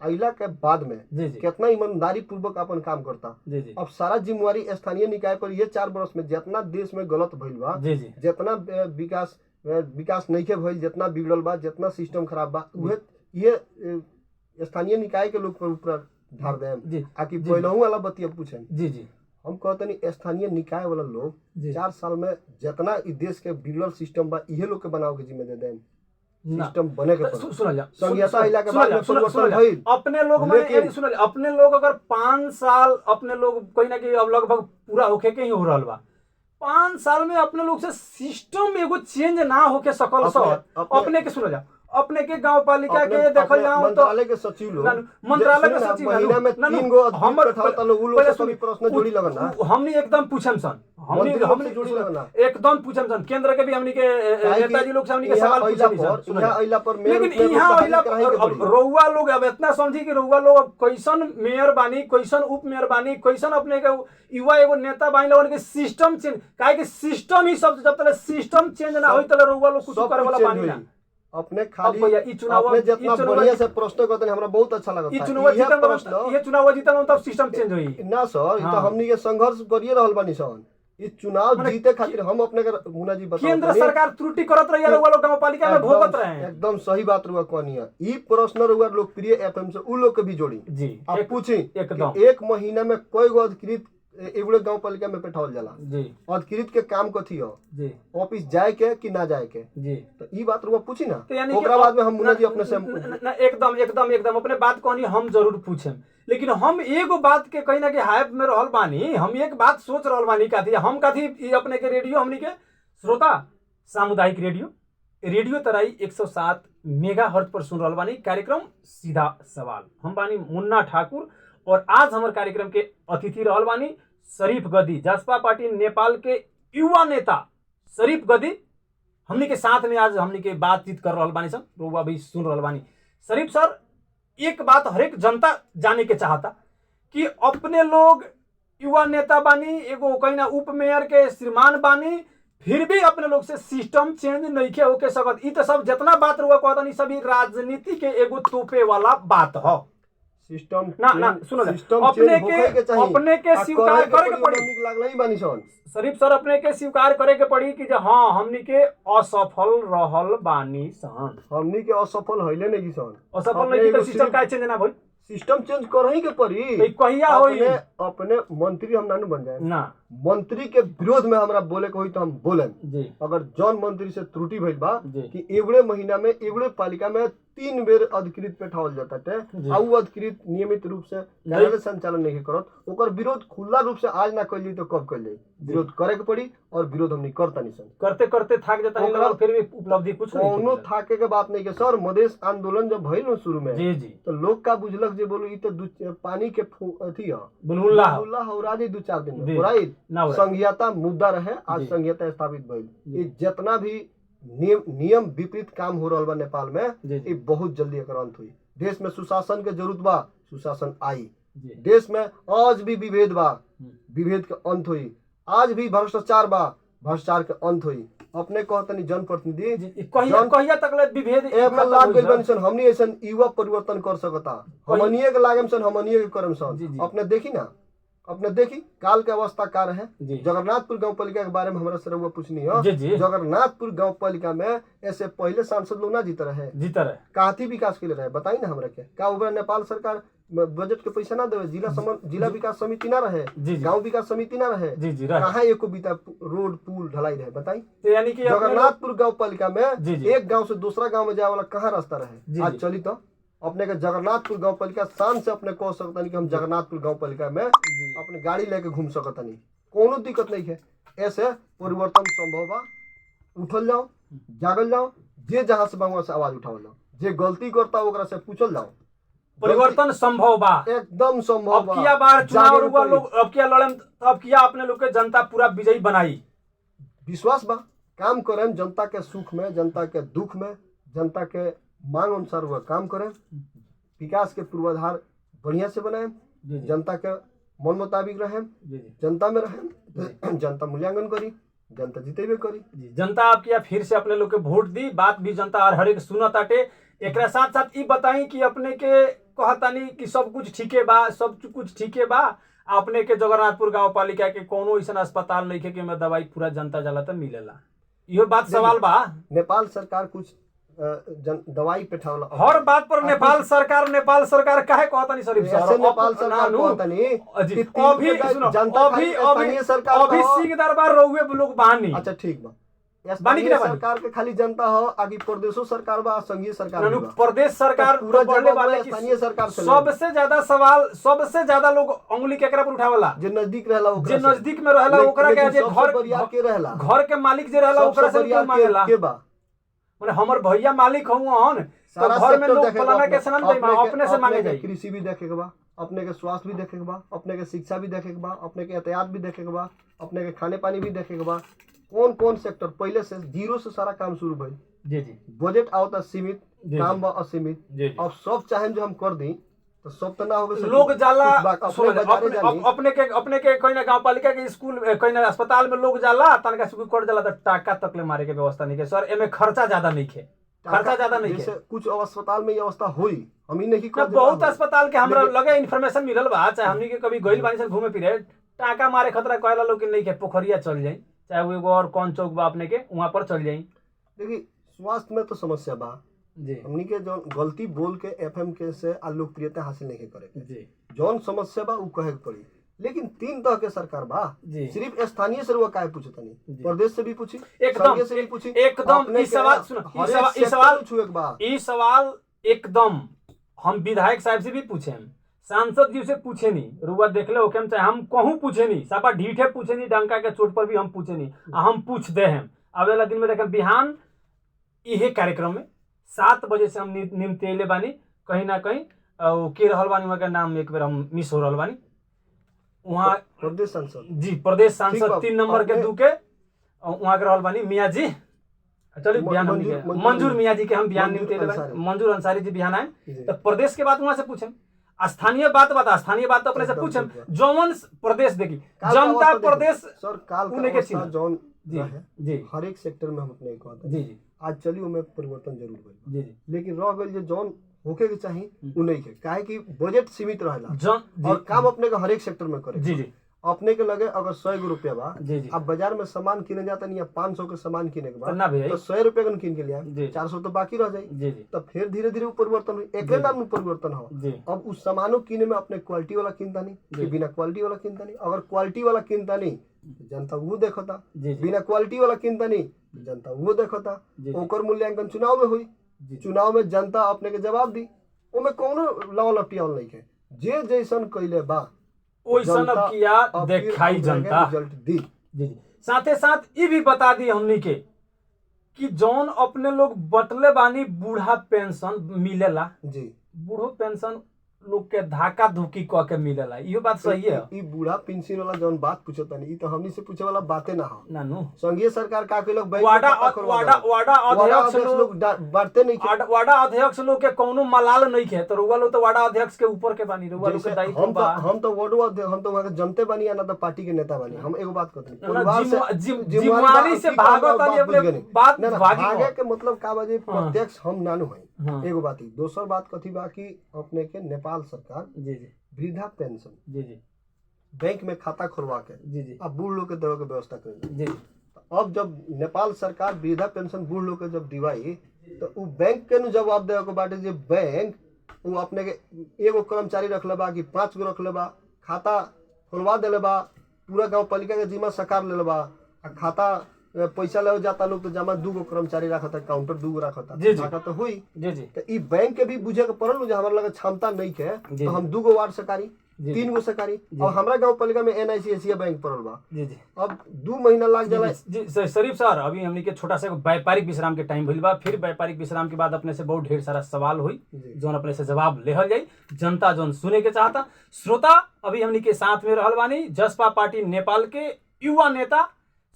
आइला के बाद में कितना ईमानदारी पूर्वक अपन काम करता। अब सारा जिम्मेवारी स्थानीय निकाय पर ये 4 वर्ष में जितना देश में गलत भइल बा, जितना विकास नहीं के भइल, जितना बिगड़ल बा, जितना सिस्टम खराब बा, ये स्थानीय निकाय के लोग पर ऊपर धार दे आकि पहलहू वाला बतिया पूछे। जी जी, हम कहते नहीं स्थानीय निकाय वाला लोग 4 साल में जितना देश के बिगड़ल सिस्टम बा इहे लोग के बनाव के जिम्मे दे दें, सिस्टम बने के संघीयता इला के बाद में परिवर्तन भइल। अपने लोग में सुन, अपने लोग अगर 5 साल अपने लोग कहीं ना कहीं अब लगभग पूरा होके के ही हो रहल बा, 5 साल में अपने लोग से सिस्टम एगो चेंज ना होके सकल सर। अपने के सुन जा, अपने के गांव पालिका के देखल जाओ तो मंत्रालय के सचिव लोग, मंत्रालय के सचिव महीना में 3 गो हम बैठाता लोग, उ लोग से सभी प्रश्न जोड़ी लगना, हमनी एकदम पूछम सन, हमनी जोड़ी लगना एकदम पूछम सन, केंद्र के भी हमनी के नेताजी लोग से हमनी के सवाल पूछनी सन। यहां आइला पर लेकिन यहां आइला पर रउआ लोग अब इतना समझी कि रउआ लोग अब कैसन मेयर बानी, कैसन उप मेयर बानी, कैसन अपने के युवा एगो नेता बानी लोगन के सिस्टम चेंज, काहे कि सिस्टम ही सब, जब तक सिस्टम चेंज ना होई तले रउआ लोग कुछ करे वाला बानी ना। अपने खाली अपने जितना बढ़िया से प्रश्न करते हैं हमरा बहुत अच्छा लगता है। ये चुनाव जीतल तब सिस्टम चेंज होई ना सर, ई तो हमनी के संघर्ष करिए रहल बानी सन। ई चुनाव जीते खातिर हम अपने के मुन्ना जी बताओ, केंद्र सरकार त्रुटि करत रही है, रउआ लोग गांव पालिका में भोगत रहे हैं। एकदम सही बात रुआ कहनी है। ई प्रश्न रुआ लोकप्रिय एफएम से उ लोग के भी जोड़ी जी, आप पूछी एकदम 1 महीना में कोई गो अधिकृत एगुड़े गांव पालिका में बैठावल जाला जी, अधिकृत के काम कथी हो जी, ऑफिस जाए के कि ना जाए के जी, तो ई बात रुआ पूछी ना, तो ओकरा बाद में हम मुन्ना जी अपने से एकदम एकदम एकदम अपने बात कहनी हम जरूर पूछें। लेकिन हम एगो बात के कहीं ना कहीं हाइप में रहल बानी, हम एक बात सोच रहल बानी काथी हम काथी अपने के रेडियो हमनी के श्रोता सामुदायिक रेडियो तराई 107 मेगाहर्ट्ज पर सुन रहल बानी कार्यक्रम सीधा सवाल। हम बानी मुन्ना ठाकुर और आज हमारे कार्यक्रम के अतिथि रहल बानी शरीफ गद्दी, जसपा पार्टी नेपाल के युवा नेता शरीफ गद्दी हमनी के साथ में आज हमनी के बातचीत कर रहल बानी सब, रउआ भी सुन रहल बानी। शरीफ सर, एक बात हरेक जनता जाने के चाहता कि अपने लोग युवा नेता बानी, एगो कहीं ना उप मेयर के श्रीमान बानी, फिर भी अपने लोग से सिस्टम चेंज नहीं के होके सकत। ई तो सब जितना बात रुआ कहता नहीं सभी राजनीति के एगो तोपे वाला बात हो। सिस्टम ना सुनो, अपने के स्वीकार करे के पड़ी, लागला ही बानी सन शरीफ सर, अपने के स्वीकार करे के पड़ी कि हाँ हमनी के असफल रहल बानी सन। हमनी के असफल हइले नहीं सन, असफल नहीं तो सिस्टम का चेंज ना भाई, सिस्टम चेंज करही के पड़ी। कहिया होई अपने मंत्री हम ना बन जाए ना, मंत्री के विरोध में हमरा बोले के होई तो हम बोलें जी। अगर जौन मंत्री से त्रुटि भइल बा कि एगुड़े महीना में एगुड़े पालिका में 3 बेर अधिकृत बैठावल जाता थे, आ उ अधिकृत नियमित रूप से कार्यालय संचालन नहीं करत, ओकर विरोध खुला रूप से आज ना कैली तो कब कैली? विरोध करे के पड़ी और विरोध हमनी करता नहीं सन, करते करते थक जाता है, फिर भी उपलब्धि कुछ नहीं, कोनो थाके के बात नहीं के सर। मधेश आंदोलन जब भइल न शुरू में जी जी, तो लोग का बुझलक जे बोलू ई तो पानी के अथी है बुलबुला हो दी 2-4 दिन में राइट। संघीयता मुद्दा रहे, आज संघीयता स्थापित भइल। ये जितना भी नियम विपरीत काम हो रहा बा नेपाल में, ये बहुत जल्दी एकर अंत हुई। देश में सुशासन के जरूरत बा, सुशासन आई। देश में आज भी विभेद बा, विभेद के अंत हुई। आज भी भ्रष्टाचार बा, भ्रष्टाचार के अंत हुई। अपने कहतनी जनप्रतिनिधि कहिया तक विभेद लाग गइल बनी सन, हमनी ऐसन युवा परिवर्तन कर सकता, हमनिए के लागम सन, हमनिए के करम सन। अपने देखी ना, अपने देखी काल के अवस्था का रहे। जगन्नाथपुर गांव पालिका के बारे में हमरा से रउआ पूछनी हो, जगन्नाथपुर गांव पालिका में ऐसे पहले सांसद लोग ना जीत रहे, काथी विकास के लिए रहे बताई ना हमरा के? का ओकरा नेपाल सरकार बजट के पैसा ना देवे? जिला विकास समिति ना रहे, गांव विकास समिति ना रहे, कहाँ एको बीता रोड पुल ढलाई रहे बताई? यानी कि जगन्नाथपुर गांव पालिका में एक गांव से दूसरा गांव में जाए वाला कहाँ रास्ता रहे? आज चली तो अपने के जगन्नाथपुर गांव पालिका शान से अपने कह सकता कि हम जगन्नाथपुर गांव पालिका में अपने गाड़ी लेके घूम सकता नहीं, कोनो दिक्कत नहीं है। ऐसे परिवर्तन संभव बा। उठल जाओ, जागल जाओ, जे जहां से वहां से आवाज उठावल जाओ, जे गलती करता ओकरा से पूछल जाओ। परिवर्तन संभव बा, एकदम संभव अब किया बार चुनाव हुआ लोग, अब किया लड़े, अब किया अपने लोग के जनता पूरा विजयी बनाई। विश्वास बा, काम करें जनता के सुख में, जनता के दुख में, जनता के मांग अनुसार वह काम करें, विकास के पूर्वाधार बढ़िया से बनाए, जनता के मन मुताबिक रहे, जनता में रहे, जनता मूल्यांकन करी, जनता जीतेबे करी। जनता अब किया फिर से अपने लोग के वोट दी, बात भी जनता हर एक सुनत आटे। एक साथ साथ ई बताई कि अपने के कहतानी कि सब कुछ ठीके बा, सब कुछ ठीके बा, अपने के जगन्नाथपुर गांव पालिका के कोनो ऐसा अस्पताल नहीं है कि में दवाई पूरा जनता जाला तो मिलेला, यो बात सवाल बा। नेपाल सरकार कुछ दवाई पेठावला हर बात पर नेपाल सरकार काहे कहतानी शरीफ सर, नेपाल सरकार कहतानी अभी सुनो, अभी सिंह दरबार रोवे लोग बानी। अच्छा ठीक बा, स्थानीय सरकार के खाली जनता हो, आगे प्रदेशों सरकार बा, संघीय सरकार बा, प्रदेश सरकार पूरा बढ़ने वाले स्थानीय सरकार से सबसे ज्यादा सवाल, सबसे ज्यादा लोग उंगली केकरा पर उठावला, जे नजदीक रहला, जे नजदीक में रहला ओकरा के, जे घर के मालिक जे रहला ओकरा से क्यों मांगेला के बा, माने हमर भैया मालिक हउन तो घर में लोग फलाना के सनन अपने से मांगे जाई। कृषि भी देखे के बा, अपने के स्वास्थ्य भी देखे के बा, अपने के शिक्षा भी देखे के बा, अपने के यातायात भी देखे के बा, अपने के खाने पानी भी देखे के बा। कौन कौन सेक्टर पहले से जीरो से सारा काम शुरू भइल। जी जी, बजट आवता सीमित, काम बा असीमित। अब सब चाहे जो हम कर दी तो सब तो ना हो गए, लोग जाला अपने के कोई ना गांव पालिका के स्कूल कोई ना अस्पताल में लोग जाला, तनका सुकु कर जाला तो टाका तक ले मारे के व्यवस्था नहीं के सर, एमे खर्चा ज्यादा नहीं है, खर्चा ज्यादा नहीं है। कुछ अस्पताल में ये अवस्था हुई, हम ही नहीं कर, बहुत अस्पताल के हमरा लगे इन्फॉर्मेशन मिलल बा, चाहे हमनी के कभी गइल बानी सन घूमे फिरे, टाका मारे खतरा कहला लोग नहीं के, पोखरिया चल जाई, चाहे वो एगो और कौन चौक बा अपने के वहां पर चल जाई। देखिए स्वास्थ्य में तो समस्या बा जी, हमनी के जो गलती बोल के एफएम के से लोकप्रियता हासिल नहीं करे जी, जौन समस्या बा उ कहे के पड़ी। लेकिन तीन तरह के सरकार बा, सिर्फ स्थानीय से वो काहे पूछता नहीं, प्रदेश से भी पूछी, एकदम से भी पूछी, एकदम। ई सवाल सुनो, ई सवाल एकदम हम विधायक साहब से भी पूछे, सांसद जी से पूछे नहीं, रुआ देखले ओके हम चाहे हम कहूँ पूछे नहीं, सापा ढीठे पूछे नहीं, डंका के चोट पर भी हम पूछे नहीं, हम पूछ दे हम। अगला दिन में देखें बिहान इहे कार्यक्रम में 7 बजे से हम निमतेले बानी, कहीं ना कहीं के रहल बानी, वहाँ का नाम एक बार हम मिस हो रहल बानी, वहाँ प्रदेश सांसद जी, प्रदेश सांसद 3 नंबर के दू के वहाँ के रहल बानी मियाँ जी, चलिए बिहान मंजूर मियाँ जी के हम बिहान निमतेले बानी, मंजूर अंसारी जी बिहान आए, तो प्रदेश के बाद वहाँ से पूछे, स्थानीय बात बता, स्थानीय बात तो अपने से पूछे, जौन प्रदेश देखी जनता प्रदेश सर काल का जौन जी हर एक सेक्टर में हम अपने कहते जी जी, आज चलिए में परिवर्तन जरूर भइल जी जी, लेकिन रह गइल जे जौन होके के चाहिए उ नहीं है, काहे कि बजट सीमित रहेला और काम अपने के हर एक सेक्टर में करे। जी जी, अपने के लगे अगर 100 रुपया बा, जी जी, अब बाजार में सामान किने जाता नहीं, 500 के सामान किने के बाद तो 100 रुपया का किन के लिया, 400 तो बाकी रह जाए। जी जी, तो फिर धीरे धीरे परिवर्तन हुई, एक नाम में परिवर्तन हो। अब उस सामानों किने में अपने क्वालिटी वाला किनता नहीं, बिना क्वालिटी वाला किनता नहीं, अगर क्वालिटी वाला किनता नहीं जनता वो देखता, बिना क्वालिटी वाला किनता नहीं जनता वो देखता, ओकर मूल्यांकन चुनाव में हुई, चुनाव में जनता अपने के जवाब दी, ओमे कोनो लाव लपियाल नहीं है, जे जैसन कइले बा ओइसन अब किया देखाई जनता रिजल्ट दी। जी जी, साथे साथ ये भी बता दी हमनी के कि जौन अपने लोग बटले बानी बूढ़ा पेंशन मिलेला जी, बूढ़ो पेंशन लोग के धाका धुकी कह के मिलेला, ये बात सही है। ई बूढ़ा पेंशन वाला जौन बात पूछता नहीं, तो हमनी से पूछे वाला बातें ना हो। नानू संघीय सरकार का के लोग वाडा अध्यक्ष लोग बढ़ते नहीं, वाडा अध्यक्ष लोग के कोनो मलाल नहीं है, तो रुआ लोग तो वाडा अध्यक्ष के ऊपर के बानी, रुआ लोग के दायित्व बा। हम तो वार्ड अध्यक्ष, हम तो वहां के जनते बानी या ना तो पार्टी के नेता बानी। हम एगो बात कहते हैं, परिवार से जिम्मेवारी से भागत आनी, अपने बात भागे के मतलब का बाजे प्रत्यक्ष हम नानू है। एगो बात, दोसर बात कथी बा कि अपने के नेपाल सरकार जी जी वृद्धा पेंशन जी जी बैंक में खाता खुलवा के जी जी अब बूढ़ लोग के देवे के व्यवस्था कर जी। अब जब नेपाल सरकार वृद्धा पेंशन बूढ़ लोग के जब दिवाई, तो उ बैंक के जवाब देवे के बाटे, जे बैंक वो अपने के एगो कर्मचारी रखले बा कि 5 गो रखले बा, खाता खुलवा देले बा, पूरा गांव पालिका के जिम्मा सरकार लेले बा, खाता पैसा ले जाता लोग तो जमा 2 गो कर्मचारी रखता, काउंटर 2 गो रखता, भागा तो हुई। तो ई बैंक के भी बुझे के पड़ल जो हमारे लगे क्षमता नहीं है तो हम 2 गो वार्ड सरकारी 3 गो सरकारी और हमरा गांव पालिका में NIC एशिया बैंक पड़ल बा। अब 2 महीना लग जाला। जी शरीफ सर, अभी हमने के छोटा सा व्यापारिक विश्राम के टाइम भइल बा, फिर व्यापारिक विश्राम के बाद अपने से बहुत ढेर सारा सवाल हुई जोन अपने से जवाब लेहल जाई, जनता जोन सुने के चाहता। श्रोता, अभी हमने के साथ में रहल बानी जसपा पार्टी नेपाल के युवा नेता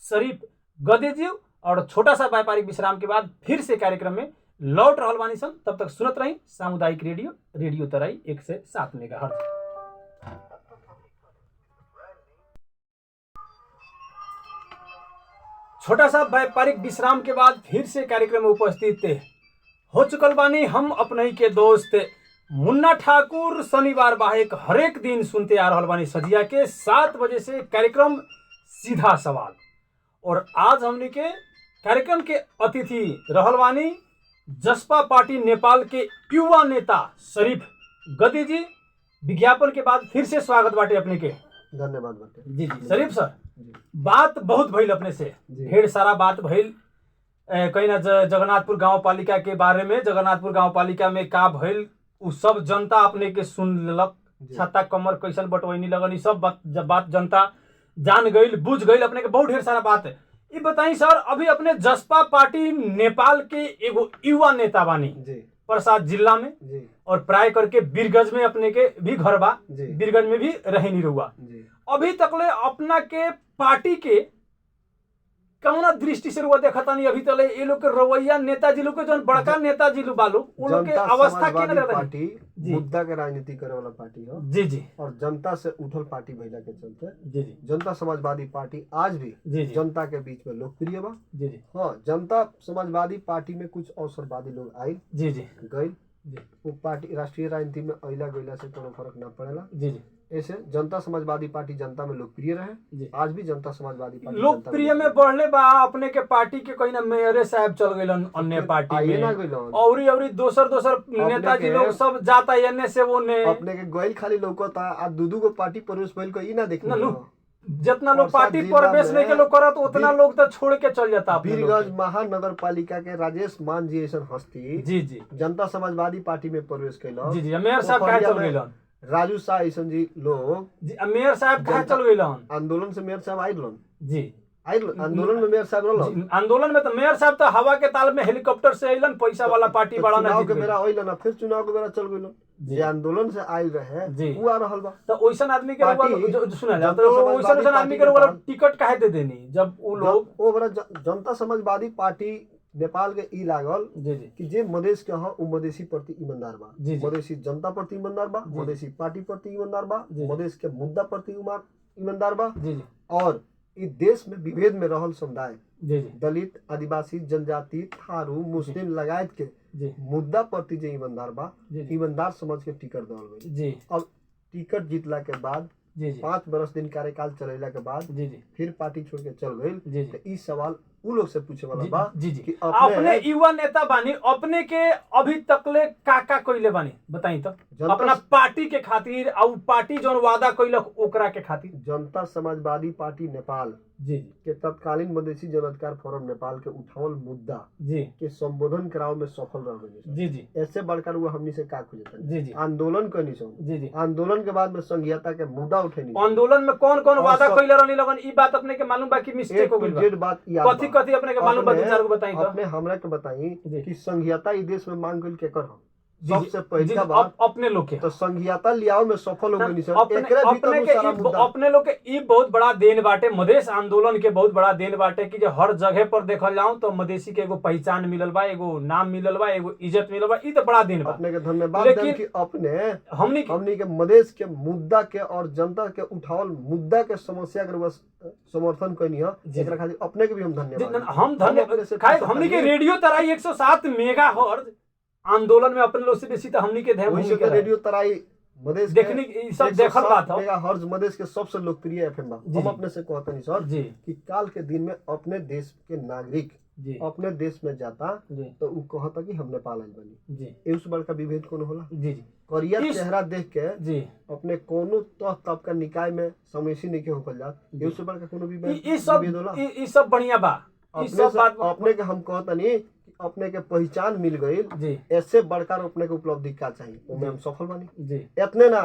शरीफ गदेजी, और छोटा सा व्यापारिक विश्राम के बाद फिर से कार्यक्रम में लौट रहल बानी सन। तब तक सुनत रही सामुदायिक रेडियो तराई 107 मेगाहर्ट्ज। छोटा सा व्यापारिक विश्राम के बाद फिर से कार्यक्रम में उपस्थित हो चुकल बानी हम अपने के दोस्त मुन्ना ठाकुर। शनिवार बाहेक हरेक दिन सुनते आ रहल बानी सजिया के 7 बजे से कार्यक्रम सीधा सवाल, और आज हमने के कार्यक्रम के अतिथि रहल बानी जसपा पार्टी नेपाल के युवा नेता शरीफ गदेजी। विज्ञापन के बाद फिर से स्वागत बाटे अपने के। धन्यवाद बाटे। जी शरीफ सर, बात बहुत भइल अपने से, ढेर सारा बात भइल कहीं ना जगन्नाथपुर गांव पालिका के बारे में, जगन्नाथपुर गांव पालिका में का भइल उ सब जनता अपने के सुन लेलक, छत्ता कमर कैसन बटवैनी लगन, ई सब बात जनता जान गईल बुझ गईल। अपने के बहुत ढेर सारा बात है। ये बताई सर, अभी अपने जसपा पार्टी नेपाल के एगो युवा नेता बानी प्रसाद जिला में, और प्राय करके बीरगंज में अपने के भी घर बा, बीरगंज में भी रहे नहीं रहुआ। अभी तकले अपना के पार्टी के कौना दृष्टि से रुआ देखता नहीं? अभी तले ये लोग के रवैया नेताजी लोग के जो बड़का नेताजी लोग बालो उन लोग के अवस्था के ना पार्टी मुद्दा के राजनीति करे वाला पार्टी हो। जी और जनता से उठल पार्टी भइला के चलते जी जनता समाजवादी पार्टी आज भी जनता के बीच में लोकप्रिय बा। हाँ, जनता समाजवादी पार्टी में कुछ अवसरवादी लोग आए गए, वो पार्टी राष्ट्रीय राजनीति में अइला गइला से कोनो फर्क ना पड़ेला। ऐसे जनता समाजवादी पार्टी जनता में लोकप्रिय रहे, आज भी जनता समाजवादी पार्टी लोकप्रिय में बढ़ले बा। अपने के पार्टी के कहीं ना मेयर साहब चल गए अन्य पार्टी में, और दोसर नेताजी लोग सब जाता एने से वो ने अपने के गोइल खाली लौकता। आ 2 गो पार्टी प्रवेश भइल को ई ना देखना, जितना लोग पार्टी प्रवेश नहीं के लोग करत उतना लोग तो छोड़ के चल जाता। बीरगंज महानगर पालिका के राजेश मान जी ऐसा हस्ती जी जनता समाजवादी पार्टी में प्रवेश कैला। जी मेयर साहब कहाँ चल गए? राजू शाह ऐसा जी लोग मेयर साहब कहाँ चल गए? आंदोलन से मेयर साहब आइलन जी आंदोलन में मेयर साहब रहलन। आंदोलन में तो मेयर साहब तो हवा के ताल में हेलीकॉप्टर से अइलन, पैसा वाला पार्टी बड़ा ना चुनाव के बेरा अइलन, फिर चुनाव के बेरा चल गइलन। जे आंदोलन से आइल रहे वो आ रहल बा। तो ओइसन आदमी के सुना जा तो ओइसन आदमी के टिकट काहे दे देनी जब वो लोग ओ बड़ा जनता समाजवादी पार्टी नेपाल के ई लागल कि जे मधेश के ह उ मधेसी प्रति ईमानदार बा, मधेसी जनता प्रति ईमानदार बा, मधेसी पार्टी प्रति ईमानदार बा, मधेश के मुद्दा प्रति ईमानदार बा, और इस देश में विभेद में रहल समुदाय दलित, आदिवासी, जनजाति, थारू, मुस्लिम लगायत के मुद्दा प्रति जे ईमानदार बा, ईमानदार समझ के टिकट देवल गई। अब टिकट जीतला के बाद 5 बरस दिन कार्यकाल चलेला के बाद फिर पार्टी छोड़ के चल गई। तो ई सवाल उ लोग से पूछे वाला बा कि अपने युवा नेता बानी, अपने के अभी तकले का कइले बानी बताई तो अपना पार्टी के खातिर, और पार्टी जोन वादा कइलक ओकरा के खातिर। जनता समाजवादी पार्टी नेपाल के तत्कालीन मधेसी जन अधिकार फोरम नेपाल के उठावल मुद्दा के संबोधन कराव में सफल रह गई। ऐसे बड़का हुआ हमनी से का खोजता आंदोलन करनी चाहिए। आंदोलन के बाद में संघीयता के मुद्दा उठेनी। आंदोलन में कौन वादा कइले रहनी लगन ई बात अपने के मालूम बा कि मिस्टेक हो गइल बा? कथी अपने के मालूम बा? 2-4 गो बताई तो अपने हमरा के बताई कि संघीयता ई देश में मांग कइल केकर हो? सबसे पहला बात अपने लोग के तो संघीयता लियाओ में सफल हो गई। अपने लोग के ई बहुत बड़ा देन बाटे, मधेश आंदोलन के बहुत बड़ा देन बाटे कि हर जगह पर देखल जाऊं तो मधेसी के एगो पहचान मिलल बा, एगो नाम मिलल बा, एगो इज्जत मिलल बा। ई तो बड़ा देन बा। अपने के धन्यवाद दें कि अपने हमनी के मधेश के मुद्दा के और जनता के उठावल मुद्दा के समस्या के समर्थन करनी है, एकरा खातिर अपने के भी हम धन्यवाद। हमनी के रेडियो तराई 107 मेगाहर्ट्ज आंदोलन में अपने लोग से बेसी तो हमनी के रेडियो तराई मधेश देखने सब देखल बात है। मेगाहर्ट्ज मधेश के सबसे लोकप्रिय एफएम बा। हम अपने से कहते नहीं सर कि काल के दिन में अपने देश के नागरिक अपने देश में जाता तो उ कहता कि हम नेपाल आइल बानी। एउ से बड़का विभेद कोनो होला? करिया चेहरा देख के अपने कोनो तबका निकाय में समस्या नहीं के होकल जात। एउ से बड़का कोनो विभेद होला? ई सब बढ़िया बा। अपने के हम कहतनी अपने के पहचान मिल गई, ऐसे बड़का अपने के उपलब्धि का चाहिए, उसमें हम सफल बनी। इतने ना,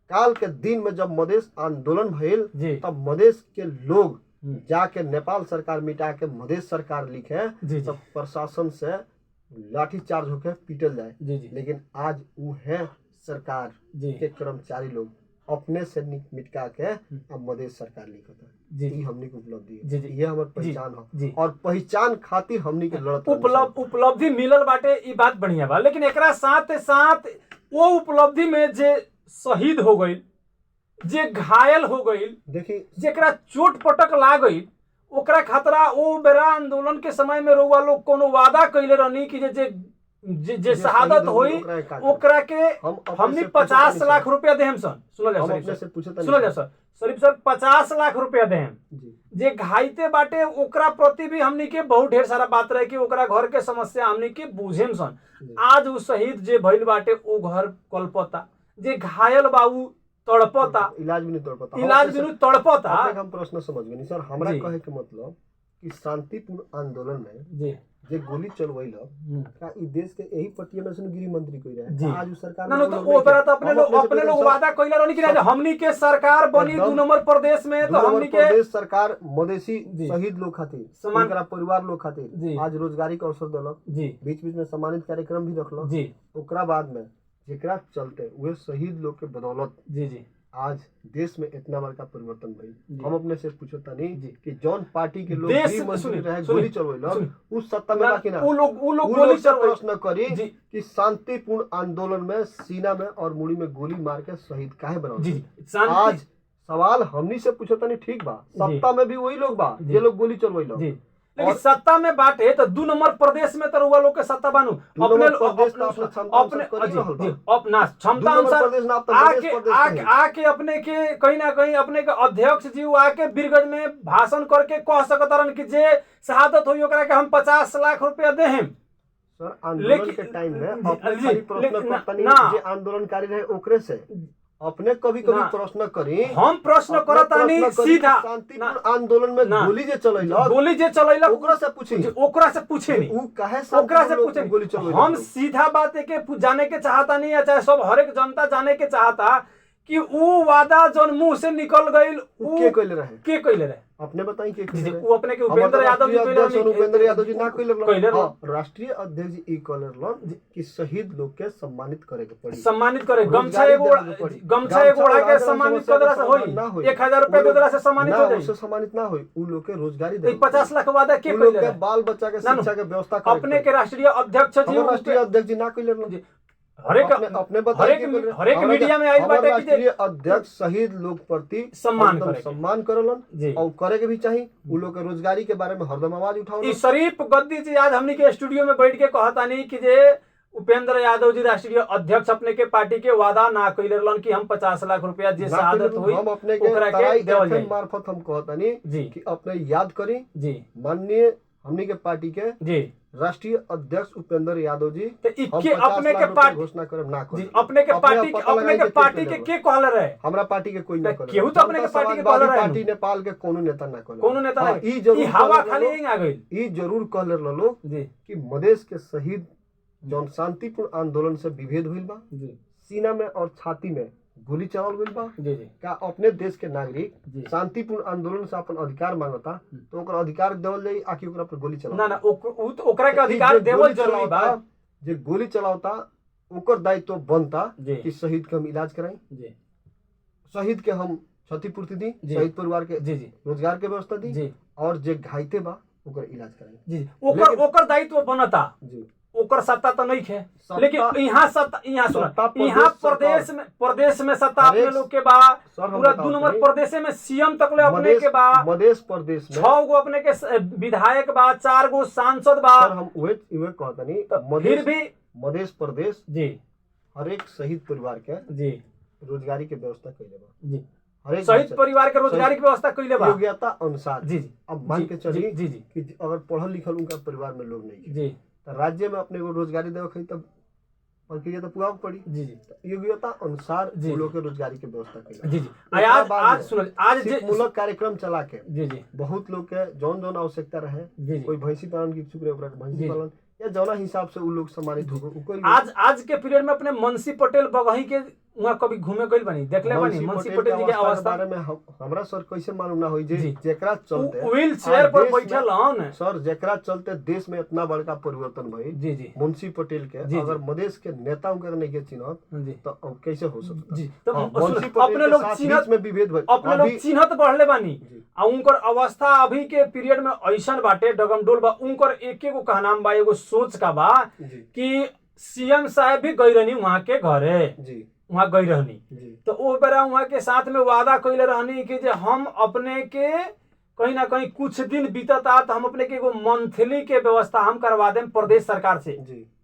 काल के दिन में जब मधेश आंदोलन भइल तब मधेश के लोग जाके नेपाल सरकार मिटा के मधेश सरकार लिखे, तब प्रशासन से लाठी चार्ज होकर पीटल जाए। लेकिन आज वो है सरकार के कर्मचारी लोग अपने से मिटका के अब मधेश सरकार लिखता है। ये हमनी के उपलब्धि है, ये हमार पहचान है, और पहचान खातिर हमनी के लड़त उपलब्धि मिलल बाटे, ई बात बढ़िया बा। लेकिन एकरा साथ साथ वो उपलब्धि में जे शहीद हो गई, जे घायल हो गई, देखिए जेकरा चोट पटक लाग गई, ओकरा खतरा ओ बेरा आंदोलन के समय में रउआ लोग कोनो वादा कइले रहनी कि जे शहादत होई ओकरा के हमनी 50 लाख रुपया देहम सन। सुनो जा सर शरीफ सर 50 लाख रुपया देहम, जे घायते बाटे ओकरा प्रति भी हमनी के बहुत ढेर सारा बात रहे कि ओकरा घर के समस्या हमनी के बुझेम सन। आज उ शहीद जे भइल बाटे ओ घर कल्पता, जे घायल बाबू तड़पता, इलाज भी नहीं तड़पता। हम प्रश्न समझ गए सर, हमरा कहे के मतलब कि शांतिपूर्ण आंदोलन में जे गोली चलवैल का ई देश के यही पटिया में गृह मंत्री कोई रहे। आज सरकार ना तो ओकरा तो अपने लोग वादा कइला रहनी कि हमनी के सरकार बनी 2 नंबर प्रदेश में, तो हमनी के प्रदेश सरकार मधेसी शहीद लोग खातिर, उनका परिवार लोग खातिर आज रोजगारी के अवसर देलक, बीच बीच में सम्मानित कार्यक्रम भी रखलक। ओकरा बाद में जेकरा चलते वे शहीद लोग के बदौलत आज देश में इतना बड़का परिवर्तन भइल। हम अपने से पूछता नहीं कि जौन पार्टी के लोग गोली चलवैल उस सत्ता में बाकी ना, वो लोग गोली प्रश्न करी कि शांतिपूर्ण आंदोलन में सीना में और मुड़ी में गोली मार के शहीद काहे बनाओ। आज सवाल हमनी से पूछता नहीं, ठीक बा सत्ता में भी वही लोग बा जे लोग गोली चलवैल, लेकिन सत्ता में बाटे तो 2 नंबर प्रदेश में तो रउआ लोग के सत्ता बानू, अपने अपना क्षमता अनुसार आके अपने के कहीं ना कहीं अपने के अध्यक्ष जी आके बीरगंज में भाषण करके कह सकतारन कि जे शहादत होई ओकरा के हम 50 लाख रुपया देहम। सर आंदोलन के टाइम में अपने प्रश्न करतनी जे आंदोलनकारी रहे ओकरे से अपने कभी प्रश्न करी, हम प्रश्न करतानी सीधा शांतिपूर्ण आंदोलन में गोली जे चलैला ओकरा से पूछे नहीं उ काहे ओकरा से पूछे गोली चलैला। हम सीधा बात के जाने के चाहता नहीं, या चाहे सब हर एक जनता जाने के चाहता कि उ वादा जौन मुंह से निकल गइल के कइले रहे अपने बताई के वो अपने के उपेंद्र यादव जी ना कइले राष्ट्रीय अध्यक्ष जी ई कइले कि शहीद लोग के सम्मानित करे के पड़ी, सम्मानित करे, गमछा एगो ओढ़ा के सम्मानित करला से होई, 1000 रुपया देला से सम्मानित हो जाई, सम्मानित ना होई। उ लोग के रोजगारी दे, 50 लाख वादा के कइले, बाल बच्चा के शिक्षा के व्यवस्था करे अपने के राष्ट्रीय अध्यक्ष जी ना कइले। अपने हर एक मीडिया में आई बात है कि अध्यक्ष शहीद लोग प्रति सम्मान करलन और करे के भी चाहिए। उ लोग के रोजगारी के बारे में हरदम आवाज उठाओ। ई शरीफ गद्दी जी आज हमनी के स्टूडियो में बैठ के कहता नहीं कि जे उपेंद्र यादव जी राष्ट्रीय अध्यक्ष अपने के पार्टी के वादा ना कइले रहलन कि हम 50 लाख रुपया जे शहादत हुई हम अपने के मार्फत हम कहता नहीं कि अपने याद करी माननीय हमनी के पार्टी के राष्ट्रीय अध्यक्ष उपेंद्र यादव जी अपने के पार्टी घोषणा करब ना कर अपने के पार्टी के कहले रहे, हमरा पार्टी के कोई ना करे, केहू तो अपने के पार्टी के कहले रहे, पार्टी नेपाल के कोनो नेता ना कहले, कोनो नेता ई जरूर हवा खाली ही आ गई। ई जरूर कहले लोग कि मधेश के शहीद जौन शांतिपूर्ण आंदोलन से विभेद हुइल बा, सीना में और छाती में गोली चलावल गइल बा, का अपने देश के नागरिक शांतिपूर्ण आंदोलन से अपन अधिकार मांगता तो ओकर अधिकार देवल जाई, आकि ओकरा पर गोली चलावल ना ओकरा के अधिकार देवल जरूरी बा। जे गोली चलावता ओकर दायित्व बनता कि शहीद के हम इलाज कराई, शहीद के हम क्षतिपूर्ति दी, शहीद परिवार के रोजगार के व्यवस्था दी, और जे घायते बा ओकर इलाज कराई, ओकर दायित्व बनता। ओकर सत्ता तो नहीं है, लेकिन यहाँ प्रदेश में सत्ता अपने लोग के बा, पूरा 2 नंबर प्रदेश में सीएम तक ले अपने के बा, मधेश प्रदेश में 6 गो अपने के विधायक बा, 4 गो सांसद बा। हम उहे कहता नहीं, फिर भी मधेश प्रदेश हर एक शहीद परिवार के रोजगारी के व्यवस्था कइले बा, शहीद परिवार के रोजगारी की व्यवस्था कइले बा योग्यता अनुसार। अब मान के चलिए कि अगर पढ़ल लिखल उनका परिवार में लोग नहीं तो राज्य में अपने को रोजगारी देवे तब प्रक्रिया तो पूरा पड़ी जी जी योग्यता अनुसार लोग के रोजगारी के व्यवस्था की जी जी आज सुनो आज जे मूलक कार्यक्रम चला के जी जी बहुत लोग के जौन आवश्यकता रहे कोई भैंसी पालन की इच्छुक रहे भैंसी पालन या जौना हिसाब से उ लोग सम्मानित हो। आज के पीरियड में अपने मुंशी पटेल बगही के वहाँ कभी घूमे गइल बनी देखले बनी मुंशी पटेल जी के अवस्था बारे में हमरा सर कैसे मालूम ना होई जे जेकरा चलते व्हील चेयर पर बैठल हन सर जेकरा चलते देश में इतना बड़का परिवर्तन भई जी जी मुंशी पटेल के अगर मधेश के नेता उनके नहीं के चिन्हत तो अब कैसे हो सकता जी तो अपने लोग चिन्हत में विभेद भई अपने लोग चिन्हत बढ़ले बानी आ उनकर अवस्था अभी के पीरियड में ऐसन बाटे डगमडोल बा उनकर एक एगो कहनाम बा एगो सोच का बा कि सीएम साहब भी गई रहनी वहाँ के घरे जी वहाँ गई रहनी तो वो बेरा वहाँ के साथ में वादा कैले रहनी कि जे हम अपने के कहीं ना कहीं कुछ दिन बीतता तो हम अपने के एगो मंथली के व्यवस्था हम करवा दें प्रदेश सरकार से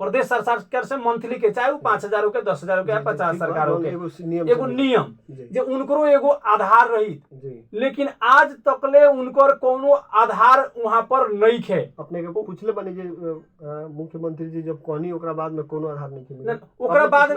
प्रदेश सरकार से मंथली के चाहे वो 5,000 के 10,000 के 50 सरकार के एगो नियम जे उनको एगो आधार रही लेकिन आज तकले उनकर कोनो आधार वहाँ पर नहीं थे। अपने के पूछले बनी जे मुख्यमंत्री जी जब कहनी ओकरा बाद में कोनो आधार नहीं थे ओकरा बाद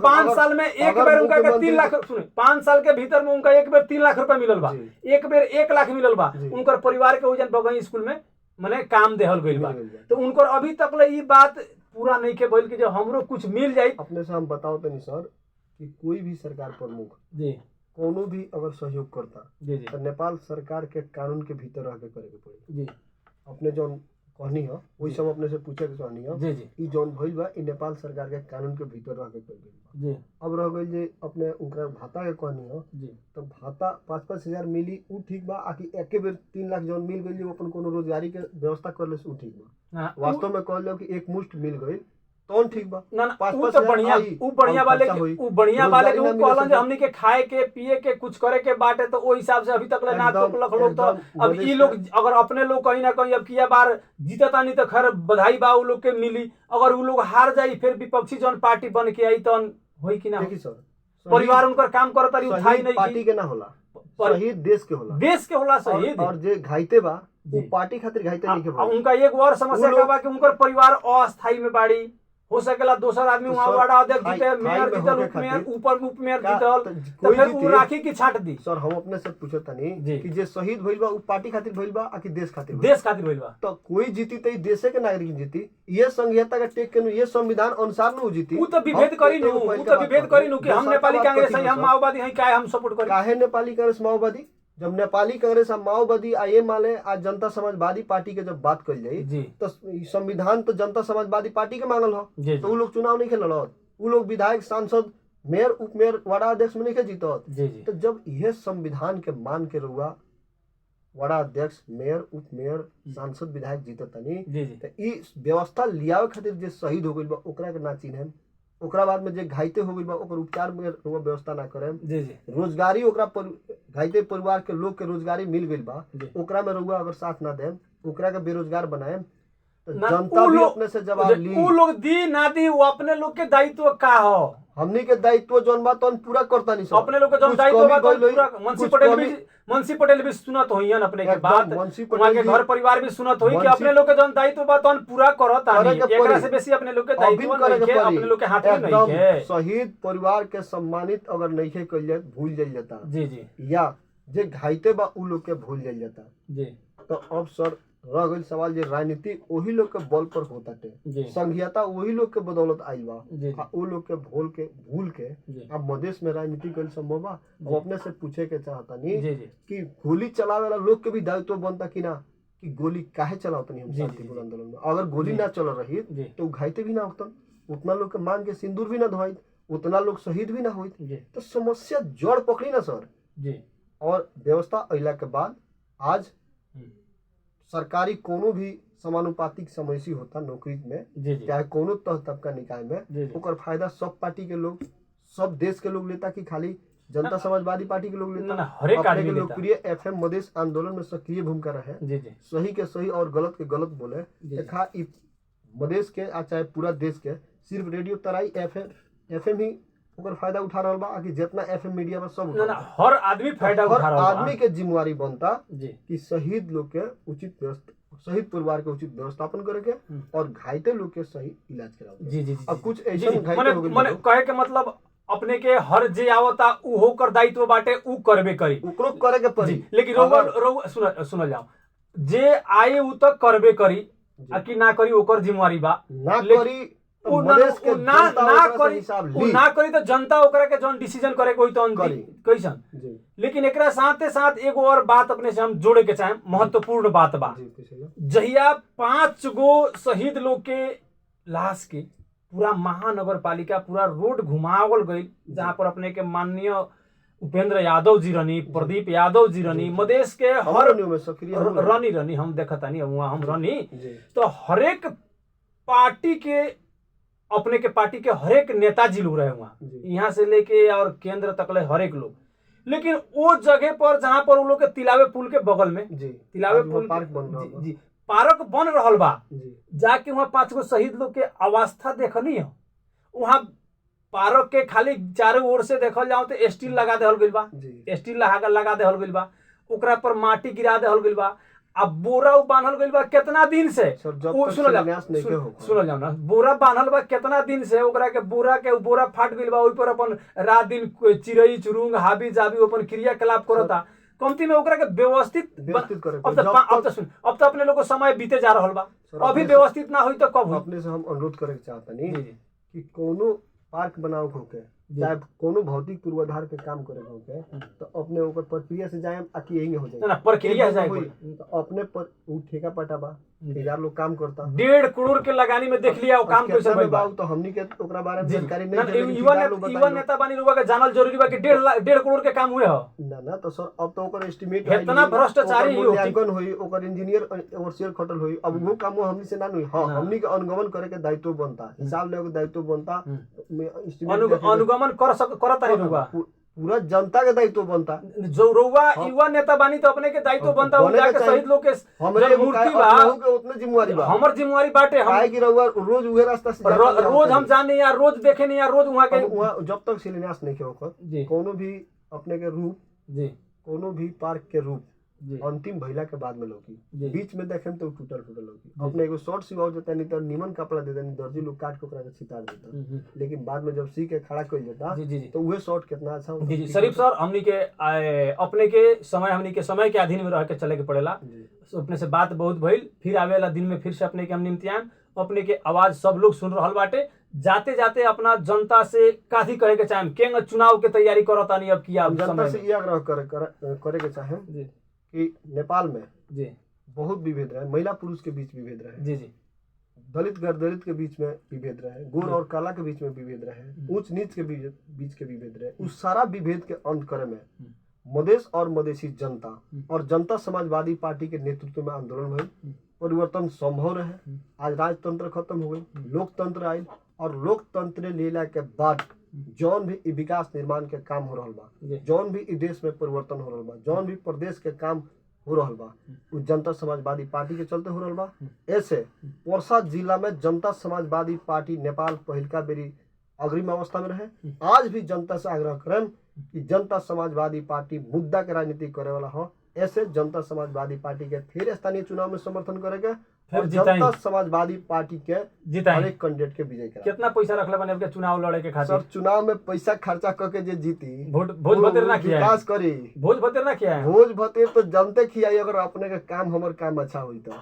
5 साल में एक बेर उनका के 3 लाख सुने 5 साल के भीतर में उनका एक बेर 3 लाख रुपया मिलल बा एक बेर 1 लाख मिलल बा उनकर परिवार के वजन बगई स्कूल में माने काम देहल गइल बा तो उनकर अभी तक ले ई बात पूरा नहीं के बोल के जो हमरो कुछ मिल जाई। अपने से हम बताओ तो नहीं सर कि कोई भी सरकार प्रमुख जी कोनो भी अगर सहयोग करता जी तो नेपाल सरकार के कानून के भीतर रह के करे के पड़ी जी अपने जो कहनी है वही सब अपने से पूछे के चाहनी है जी जी ई जौन भइल बा ई नेपाल सरकार के कानून के भीतर रह के कइल बा जी अब रह गइल जे अपने उनका भाता के कहनी है जी तो भाता 5-5 हजार मिली उ ठीक बा आकि एके बेर 3 लाख जौन मिल गइल अपन कोनो रोजगारी के व्यवस्था कर ले उ ठीक बा वास्तव में कहल कि एक मुश्त मिल गइल तौन ठीक बा ना उ तो बढ़िया वाले के उ कहलन जे हमनी के खाए के पिए के कुछ करे के बाटे तो ओ हिसाब से अभी तक ले ना तोकलक लोग तो अब ई लोग अगर अपने लोग कहीं ना कहीं अब किया बार जीतता नहीं तो खैर बधाई बा उ लोग के मिली अगर उ लोग हार जाई फिर विपक्षी जौन पार्टी बन के आई तन होई कि ना देखी सर परिवार उनकर काम करत रही उठाई नहीं पार्टी के ना होला शहीद देश के होला शहीद और जे घाइते बा वो पार्टी खातिर घाइते नहीं के उनका एक और समस्या का बा कि उनकर परिवार अस्थाई में बाड़ी हो सकेला दोसर आदमी वहाँ वार्ड अध्यक्ष जीते मेयर जीतल उपमेयर ऊपर उपमेयर जीतल तो फिर वो राखी की छाट दी। सर हम अपने से पूछत तनी कि जे शहीद भइल बा उ पार्टी खातिर भइल बा आ कि देश खातिर भइल बा तो कोई जीती तो देश के नागरिक जीती ये संहिता का टेक के ये संविधान अनुसार न जीती उ तो विभेद करी नु कि हम नेपाली कांग्रेस है हम माओवादी है काहे हम सपोर्ट करी काहे नेपाली कांग्रेस माओवादी जब नेपाली कांग्रेस माओवादी आ ये माले आज जनता समाजवादी पार्टी के जब बात कल जाई तो संविधान तो जनता समाजवादी पार्टी के मांगल हो तो उ लोग चुनाव नहीं खेलल उ लोग विधायक सांसद मेयर उपमेयर वार्ड अध्यक्ष में नहीं जीतत तो जब यह संविधान के मान के रुआ वार्ड अध्यक्ष मेयर उपमेयर सांसद विधायक जीतत तनी तो ई व्यवस्था लियावे खातिर जे शहीद हो गइल बा ओकरा के ना चिन्हन ओकरा बाद में जे घाइते हो गइल बा ओकर उपचार में व्यवस्था ना करे रोजगारी ओकरा घाइते परिवार के लोग के रोजगारी मिल गइल बा ओकरा में रुआ अगर साथ ना देम ओकरा के बेरोजगार बनाएम तो जनता भी अपने से जवाब ली उ लोग दी ना दी वो अपने लोग के दायित्व का हो हमनी के दायित्व जौन बा तौन पूरा करता नहीं अपने लोग के जौन दायित्व बा पूरा मुंशी पटेल भी सुनत होइयन अपने के बात वहां के घर परिवार भी सुनत होई कि अपने लोग के जौन दायित्व बा तौन पूरा करत आनी एकरा से बेसी अपने लोग के दायित्व नहीं के अपने लोग के हाथ में नहीं के शहीद परिवार के सम्मानित अगर नहीं के कइल जात भूल जाइल जाता जी या जे घाइते बा उ लोग के भूल जाइल जाता जी तो अब सर रह गइल सवाल जे राजनीति वही लोग के बल पर होताटे संघीयता वही लोग के बदौलत आइल बा उ लोग के भूल के अब मधेश में राजनीति कइल संभव बा हम अपने से पूछे के चाहतानी कि गोली चलावे वाला लोग के भी दायित्व बनता कि ना कि गोली काहे चलावतनी हम शांतिपूर्ण आंदोलन में अगर गोली ना चल रही तो घाइते भी ना होतन उतना लोग के मांग के सिंदूर भी ना धोइत उतना लोग शहीद भी ना होइत तो समस्या जड़ पकड़ी ना सर और व्यवस्था अइला के बाद आज सरकारी कोनो भी समानुपातिक समयसी होता नौकरी में चाहे कोनो तह तबका निकाय में ओकर फायदा सब पार्टी के लोग सब देश के लोग लेता कि खाली जनता समाजवादी पार्टी के लोग लेता अपने के लोकप्रिय एफएम मधेश आंदोलन में सक्रिय भूमिका रहे सही के सही और गलत के गलत बोले देखा मधेश के चाहे पूरा देश के सिर्फ रेडियो तराई एफएम ही ओकर फायदा उठा रहल बा कि जितना एफएम मीडिया में सब हर आदमी फायदा उठा रहल बा आदमी के जिम्मेवारी बनता कि शहीद लोग के उचित शहीद परिवार के उचित व्यवस्थापन करे के और घायते लोग के सही इलाज करावे। जी जी अब कुछ ऐसा घायते हो गइल माने कहे के मतलब अपने के हर जे आवता उ होकर दायित्व बाटे उ करबे करी, ओकरो करे के पड़ी। लेकिन सुन जाओ जे आए उ तो करबे करी आ कि ना करी ओकर जिम्मेवारी बा। ना करी उ ना करी तो जनता ओकरा के जौन डिसीजन करे कोई तो कैसन। लेकिन एकरा साथे साथ एगो और बात अपने से हम जोड़े के चाहे, महत्वपूर्ण बात बा। जहिया 5 गो शहीद लोग के लाश के पूरा महानगर पालिका पूरा रोड घुमावल गई, जहाँ पर अपने के माननीय उपेंद्र यादव जी रनी, प्रदीप यादव जी रनी, मधेश के हर रनी हम देखता नहीं वहाँ हम रनी, तो हरेक पार्टी के अपने के पार्टी के हरेक नेताजी लोग रहे वहाँ, यहाँ से लेके और केंद्र तक ले हरेक लोग। लेकिन वो जगह पर जहाँ पर वो लोग के तिलावे पुल के बगल में तिलावे पुल पार्क बन रहल बा, जाके वहाँ 5 गो शहीद लोग के अवस्था देखनी है। वहाँ पार्क के खाली चारों ओर से देखल जाओ तो स्टील लगा देहल गइल बा, स्टील लगा देहल गइल बा, ओकरा पर माटी गिरा देहल गइल बा, अब बोरा बांधल गइल बा कितना दिन से। सुनो जाओ ना, बोरा बांधल बा कितना दिन से, ओकरा के बोरा फाट गइल बा, ओइ पर अपन रात दिन चिड़ई चुरुंग हाबी जाबी अपन क्रियाकलाप करता। कमती में ओकरा के व्यवस्थित करे। अब तो अपने लोग को समय बीते जा रहल बा, अभी व्यवस्थित ना हुई तो कब हुई। अपने से हम अनुरोध करे के चाहतनी कि कोनो पार्क बनाओ होके चाहे कोनो भौतिक पूर्वाधार के काम करे होके तो अपने ऊपर प्रक्रिया से जाए आकि यही हो जाए ना प्रक्रिया जाए तो अपने पर उ ठेका पटा बा, 1000 लोग काम करता, 1.5 करोड़ के लगानी में देख लिया वो काम कैसे भइल बा। तो हमनी के ओकरा बारे में जानकारी नहीं है। युवा नेता बानी रुवा के जानल जरूरी बा कि 1.5 करोड़ के काम हुए हो ना तो सर अब तो ओकर एस्टीमेट इतना भ्रष्टाचारी मूल्यांकन होई, ओकर इंजीनियर ओवरसीयर खटल होई। अब वो काम हमनी से ना होई। हां हमनी के अनुगमन करे के दायित्व बनता, हिसाब लेवे के दायित्व बनता, अनुगमन करता नहीं रुवा, पूरा जनता के दायित्व बनता। जो रुवा युवा नेता बानी तो अपने के दायित्व बनता, उ जाके शहीद लोग के हमरे मूर्ति बा के उतना जिम्मेवारी बा, हमर जिम्मेवारी बाटे। हम काहे कि रुवा रोज उहे रास्ता से रोज हम जाने या रोज देखे नहीं या रोज वहां के जब तक शिलान्यास नहीं होकर कोनो भी अपने के रूप कोनो भी पार्क के रूप अंतिम भइला के बाद में लौकी, बीच में देखें तो टूटल लौकी। अपने एगो शॉर्ट सिवाओ देता नहीं तो नीमन कपड़ा देता नहीं, दर्जी लोग काट के ओकरा के छितार देता, लेकिन बाद में जब सी के खड़ा कर देता तो वह शॉर्ट कितना अच्छा होता। जी शरीफ सर, हमनी के अपने के समय के अधीन में रह के चले के पड़ेला। अपने से बात बहुत भइल, फिर आवेला दिन में फिर से अपने के हम इम्तिहान अपने के आवाज सब लोग सुन रहल बाटे। जाते जाते अपना जनता से काथी कहे के चाहेम, केंग चुनाव के तैयारी करता नहीं अब किया जनता से ये आग्रह करे के चाहेम कि नेपाल में बहुत विभेद रहे, महिला पुरुष के बीच विभेद रहे, दलित गैर दलित के बीच में विभेद रहे, गोर और काला के बीच में विभेद रहे, ऊंच नीच के बीच के विभेद रहे। उस सारा विभेद के अंत करे में मधेश और मधेसी जनता और जनता समाजवादी पार्टी के नेतृत्व में आंदोलन भइल, परिवर्तन संभव रहे। आज राजतंत्र खत्म हो गई, लोकतंत्र आयल और लोकतंत्र लेला के बाद जौन भी विकास निर्माण के काम हो रहा बा, जौन भी देश में परिवर्तन हो रहा बा, जौन भी प्रदेश के काम हो रहा बा, वो जनता समाजवादी पार्टी के चलते हो रहा बा। ऐसे पर्सा जिला में जनता समाजवादी पार्टी नेपाल पहिलका बेरी अग्रिम अवस्था में रहे। आज भी जनता से आग्रह करें कि जनता समाजवादी पार्टी मुद्दा के राजनीति करे वाला हो। ऐसे जनता समाजवादी पार्टी के फिर स्थानीय चुनाव में समर्थन करेगा और जनता समाजवादी पार्टी के हर एक कैंडिडेट के विजय करा। कितना पैसा रखले बने के चुनाव लड़े के खातिर? सर चुनाव में पैसा खर्चा करके जे जीती भोज भतेर ना किया, विकास करी, भोज भतेर ना किया, भोज भतेर तो जनते खियाई। अगर अपने के काम हमर काम अच्छा हुई तो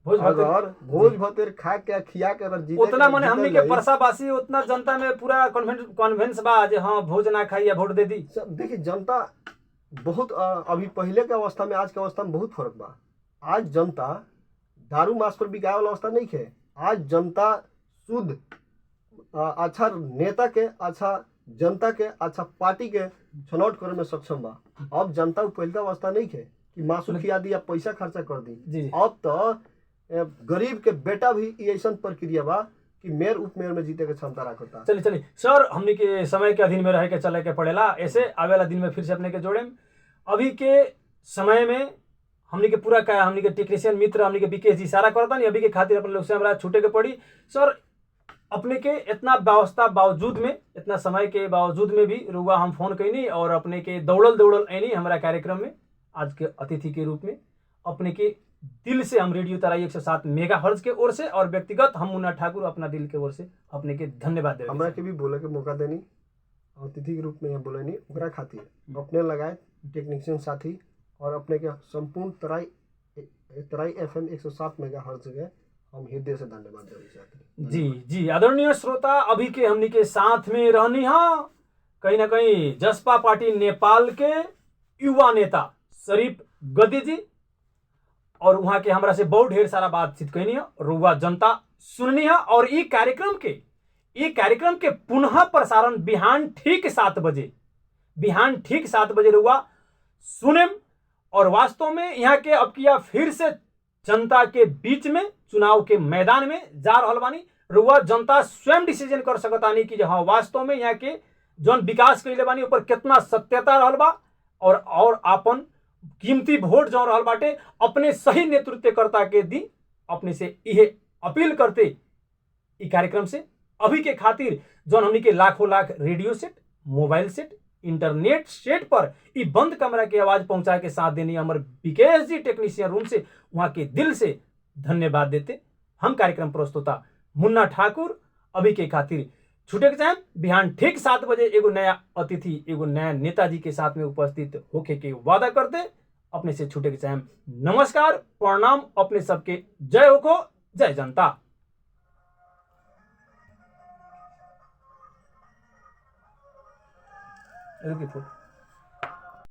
अगर भोज भतेर खा के खिया के अगर जीते उतना मने हमनी के परसावासी उतना जनता में पूरा कॉन्वेंस बा जे हां भोज ना खाई या वोट दे दी। देखिए जनता बहुत अभी पहले के अवस्था में आज के अवस्था में बहुत फर्क बा। आज जनता दारू मांस पर बिकाए वाला अवस्था नहीं है। आज जनता शुद्ध अच्छा नेता के, अच्छा जनता के, अच्छा पार्टी के छनौट करे में सक्षम बा। अब जनता पहले अवस्था नहीं है कि मासू खिया दी या पैसा खर्चा कर दी। अब तो गरीब के बेटा भी ऐसा प्रक्रिया बा कि मेयर उपमेयर में जीते के क्षमता रखता। चलिए सर, हमनी के समय के अधीन में रह के चले के पड़ेला। ऐसे आवेला दिन में फिर से अपने के जोड़े। अभी के समय में हमनी के पूरा का हमनी के टेक्नीशियन मित्र हमनी के विकेश जी सारा करता नहीं, अभी के खातिर अपने लोग से हमरा छूटे के पड़ी। सर अपने के इतना व्यवस्था बावजूद में, इतना समय के बावजूद में भी रुआ हम फोन कैनी और अपने के दौड़ल ऐनी हमारा कार्यक्रम में आज के अतिथि के रूप में। अपने के दिल से हम रेडियो तराई 107 मेगाहर्ट्ज के ओर से और व्यक्तिगत हम मुन्ना ठाकुर अपना दिल के ओर से अपने के धन्यवाद देवे हमरा के भी बोले के मौका देनी, अतिथि के रूप में यहाँ बोले नहीं, ओकरा खातिर अपने लगाए टेक्नीशियन साथी और अपने के संपूर्ण तराई FM 107 मेगाहर्ट्ज के हम हृदय से धन्यवाद देवे चाहते। जी जी आदरणीय श्रोता, अभी के हमनी के साथ में रहनी हाँ कहीं ना कहीं जसपा पार्टी नेपाल के युवा नेता शरीफ गद्दी जी, और वहां के हमरा से बहुत ढेर सारा बातचीत कहनी है, रुआ जनता सुननी है। और ये कार्यक्रम के पुनः प्रसारण बिहान ठीक 7 बजे रुआ सुने। और वास्तव में यहाँ के अब किया फिर से जनता के बीच में चुनाव के मैदान में जा रहल बानी, रुआ जनता स्वयं डिसीजन कर सकतानी कि हाँ वास्तव में यहाँ के जौन विकास कैले बानी ऊपर कितना सत्यता रहल बा, और आपन कीमती वोट जो रहल बाटे अपने सही नेतृत्वकर्ता के दी। अपने से यह अपील करते इस कार्यक्रम से अभी के खातिर जौन हमनी के लाखों lakh radio set, mobile set, internet set पर ई बंद कमरा की आवाज पहुंचा के साथ देनी हमर विकेश जी टेक्नीशियन रूम से वहां के दिल से धन्यवाद देते। हम कार्यक्रम प्रस्तुता मुन्ना ठाकुर अभी के खातिर छूटे के चाहे बिहान ठीक 7 बजे एगो नया अतिथि, एगो नया नेताजी के साथ में उपस्थित होके के वादा करते अपने से छूटे के चाहे। नमस्कार, प्रणाम, अपने सबके जय होको, जय जनता। रुकिए।